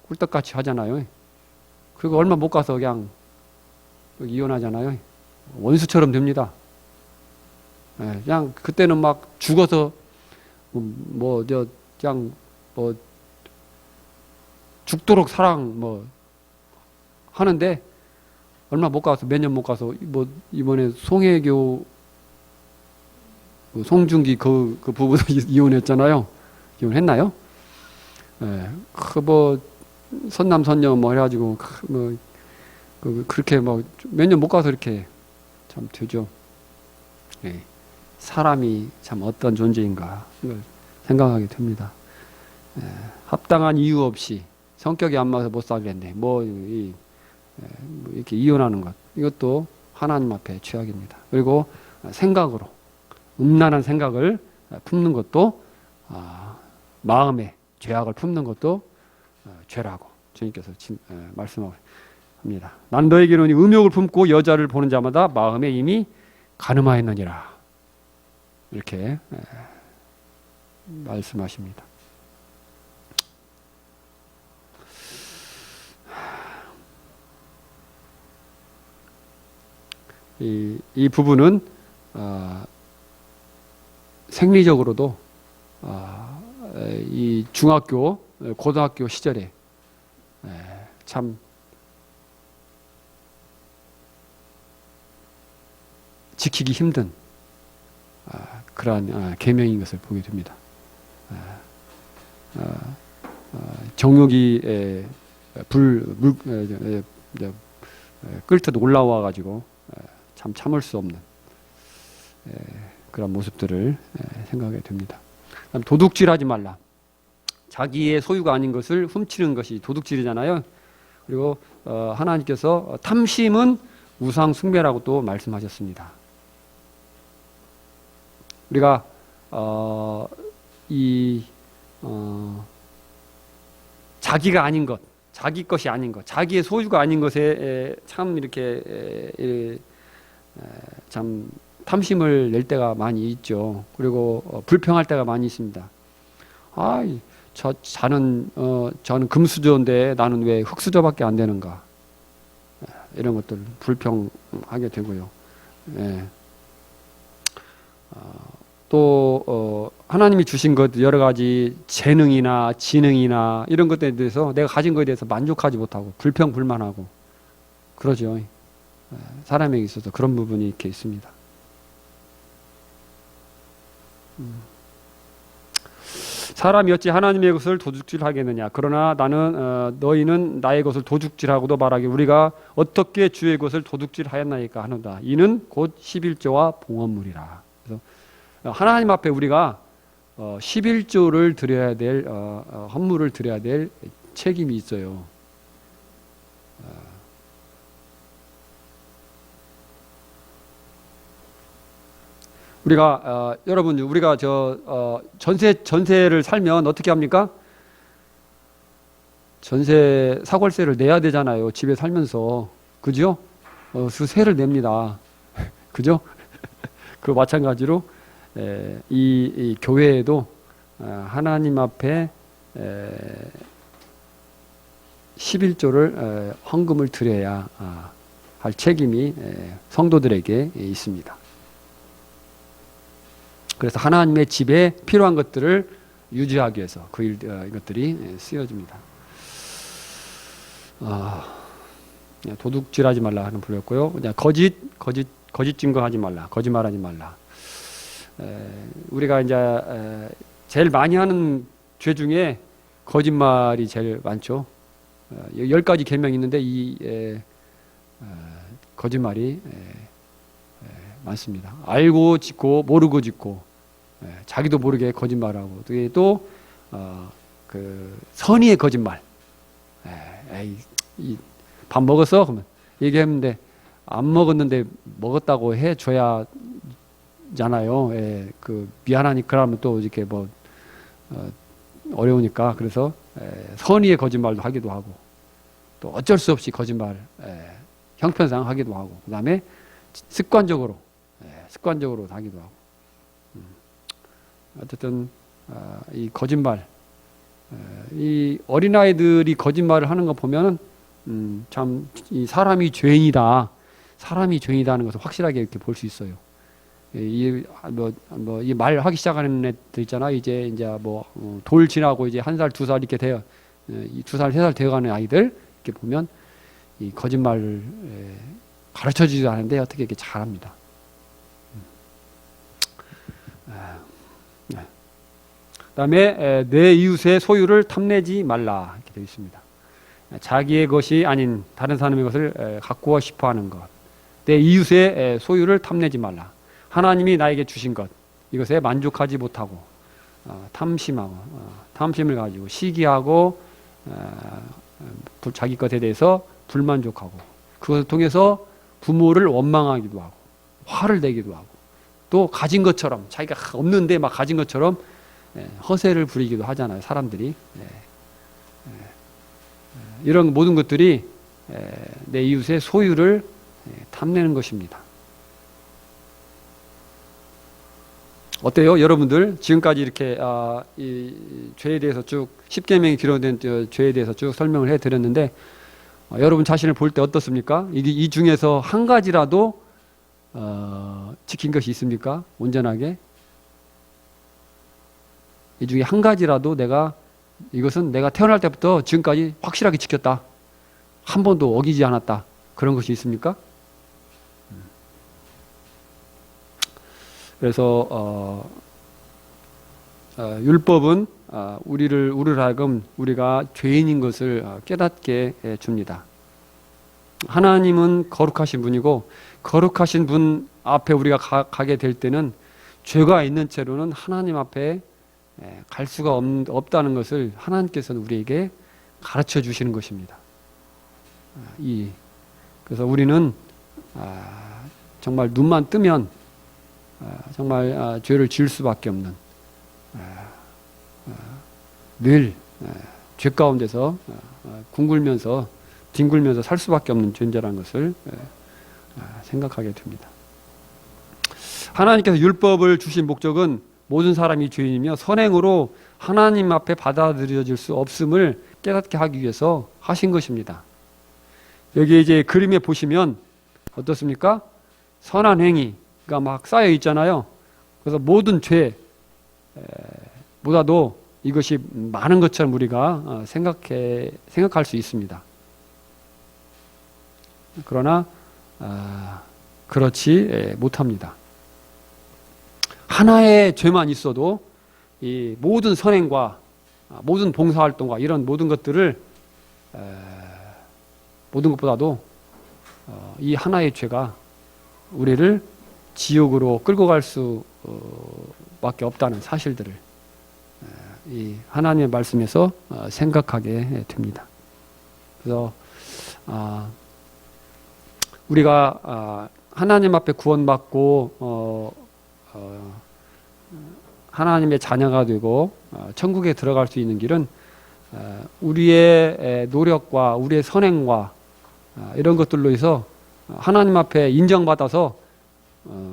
꿀떡같이 하잖아요. 그리고 얼마 못 가서 그냥 이혼하잖아요. 원수처럼 됩니다. 그냥 그때는 막 죽어서 그냥 죽도록 사랑 하는데 얼마 못 가서 몇 년 못 가서 이번에 송혜교 송중기 그 부부도 이혼했잖아요. 이혼했나요? 선남 선녀 해가지고 그렇게 몇 년 못 가서 이렇게 참 되죠. 사람이 참 어떤 존재인가 생각하게 됩니다. 합당한 이유 없이 성격이 안 맞아서 못 살겠네. 이렇게 이혼하는 것, 이것도 하나님 앞에 죄악입니다. 그리고 생각으로 음란한 생각을 품는 것도 마음에 죄악을 품는 것도 죄라고 주님께서 말씀하고 합니다. 난 너에게 이르노니 음욕을 품고 여자를 보는 자마다 마음에 이미 간음하였느니라. 이렇게 말씀하십니다. 이 부분은 생리적으로도 이 중학교, 고등학교 시절에 참 지키기 힘든 그러한 계명인 것을 보게 됩니다. 정욕이 끓듯 올라와 가지고 참 참을 수 없는 그런 모습들을 생각하게 됩니다. 도둑질하지 말라. 자기의 소유가 아닌 것을 훔치는 것이 도둑질이잖아요. 그리고 하나님께서 탐심은 우상 숭배라고 또 말씀하셨습니다. 우리가 자기가 아닌 것, 자기 것이 아닌 것, 자기의 소유가 아닌 것에 참 이렇게 참 탐심을 낼 때가 많이 있죠. 그리고 불평할 때가 많이 있습니다. 저는 금수저인데 나는 왜 흙수저밖에 안 되는가? 이런 것들 불평하게 되고요. 또 하나님이 주신 것 여러 가지 재능이나 지능이나 이런 것들에 대해서 내가 가진 것에 대해서 만족하지 못하고 불평불만하고 그러죠. 사람에게 있어서 그런 부분이 이렇게 있습니다. 사람이 어찌 하나님의 것을 도둑질하겠느냐. 그러나 너희는 나의 것을 도둑질하고도 말하기 우리가 어떻게 주의 것을 도둑질하였나이까 하는다. 이는 곧 11조와 봉헌물이라. 그래서 하나님 앞에 우리가 11조를 드려야 될 헌물을 드려야 될 책임이 있어요. 여러분, 우리가 전세를 살면 어떻게 합니까? 전세 사골세를 내야 되잖아요. 집에 살면서. 그죠? 그 세를 냅니다. 그죠? 그 마찬가지로 이 교회에도 하나님 앞에 11조를 헌금을 드려야 할 책임이 성도들에게 있습니다. 그래서 하나님의 집에 필요한 것들을 유지하기 위해서 이것들이 쓰여집니다. 도둑질하지 말라 하는 불렸고요. 그냥 거짓 증거하지 말라, 거짓말하지 말라. 우리가 이제 제일 많이 하는 죄 중에 거짓말이 제일 많죠. 10가지 계명이 있는데 거짓말이 많습니다. 알고 짓고 모르고 짓고 자기도 모르게 거짓말하고 그 선의의 거짓말. 밥 먹었어? 그러면 얘기했는데 안 먹었는데 먹었다고 해줘야 잖아요. 그 미안하니 그러면 또 이렇게 뭐 어려우니까 그래서 선의의 거짓말도 하기도 하고 또 어쩔 수 없이 거짓말 형편상 하기도 하고 그 다음에 습관적으로 하기도 하고 어쨌든 이 거짓말 이 어린아이들이 거짓말을 하는 거 보면은 참 이 사람이 죄인이다는 것을 확실하게 이렇게 볼 수 있어요. 이 말 하기 시작하는 애들 있잖아. 이제 돌 지나고 이제 1살, 2살 이렇게 돼요. 2살, 3살 되어가는 아이들 이렇게 보면 이 거짓말을 가르쳐 주지도 않은데 어떻게 이렇게 잘합니다. 그다음에 내 이웃의 소유를 탐내지 말라 이렇게 되어 있습니다. 자기의 것이 아닌 다른 사람의 것을 갖고 싶어하는 것. 내 이웃의 소유를 탐내지 말라. 하나님이 나에게 주신 것 이것에 만족하지 못하고 탐심하고 탐심을 가지고 시기하고 자기 것에 대해서 불만족하고 그것을 통해서 부모를 원망하기도 하고 화를 내기도 하고 또 가진 것처럼 자기가 없는데 막 가진 것처럼 허세를 부리기도 하잖아요. 사람들이 이런 모든 것들이 내 이웃의 소유를 탐내는 것입니다. 어때요? 여러분들 지금까지 이렇게 이 죄에 대해서 쭉 10계명이 기록된 죄에 대해서 쭉 설명을 해드렸는데 여러분 자신을 볼 때 어떻습니까? 이 중에서 한 가지라도 지킨 것이 있습니까? 온전하게? 이 중에 한 가지라도 이것은 내가 태어날 때부터 지금까지 확실하게 지켰다. 한 번도 어기지 않았다. 그런 것이 있습니까? 그래서 율법은 우리를 하여금 우리가 죄인인 것을 깨닫게 줍니다. 하나님은 거룩하신 분이고 거룩하신 분 앞에 우리가 가게 될 때는 죄가 있는 채로는 하나님 앞에 갈 수가 없다는 것을 하나님께서는 우리에게 가르쳐 주시는 것입니다. 그래서 우리는 정말 눈만 뜨면 정말 죄를 지을 수밖에 없는 늘 죄 가운데서 뒹굴면서 살 수밖에 없는 존재라는 것을 생각하게 됩니다. 하나님께서 율법을 주신 목적은 모든 사람이 죄인이며 선행으로 하나님 앞에 받아들여질 수 없음을 깨닫게 하기 위해서 하신 것입니다. 여기 이제 그림에 보시면 어떻습니까? 선한 행위가 막 쌓여 있잖아요. 그래서 모든 죄보다도 이것이 많은 것처럼 우리가 생각할 수 있습니다. 그러나 그렇지 못합니다. 하나의 죄만 있어도 이 모든 선행과 모든 봉사활동과 이런 모든 것들을 모든 것보다도 이 하나의 죄가 우리를 지옥으로 끌고 갈 수밖에 없다는 사실들을 이 하나님의 말씀에서 생각하게 됩니다. 그래서 우리가 하나님 앞에 구원받고 하나님의 자녀가 되고 천국에 들어갈 수 있는 길은 우리의 노력과 우리의 선행과 이런 것들로 해서 하나님 앞에 인정받아서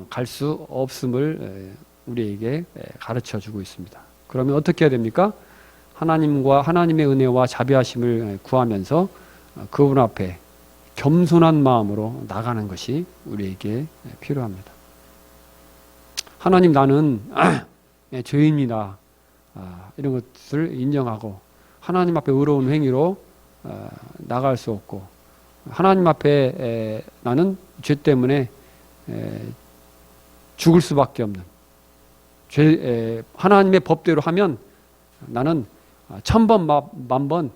갈 수 없음을 우리에게 가르쳐 주고 있습니다. 그러면 어떻게 해야 됩니까? 하나님의 은혜와 자비하심을 구하면서 그분 앞에 겸손한 마음으로 나가는 것이 우리에게 필요합니다. 하나님, 나는 죄인이다. 이런 것을 인정하고 하나님 앞에 의로운 행위로 나갈 수 없고 하나님 앞에 나는 죄 때문에 죽을 수밖에 없는 하나님의 법대로 하면 나는 1000번 만번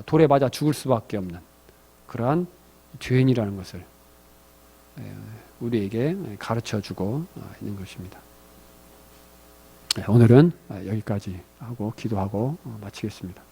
돌에 맞아 죽을 수밖에 없는 그러한 죄인이라는 것을 우리에게 가르쳐 주고 있는 것입니다. 오늘은 여기까지 하고 기도하고 마치겠습니다.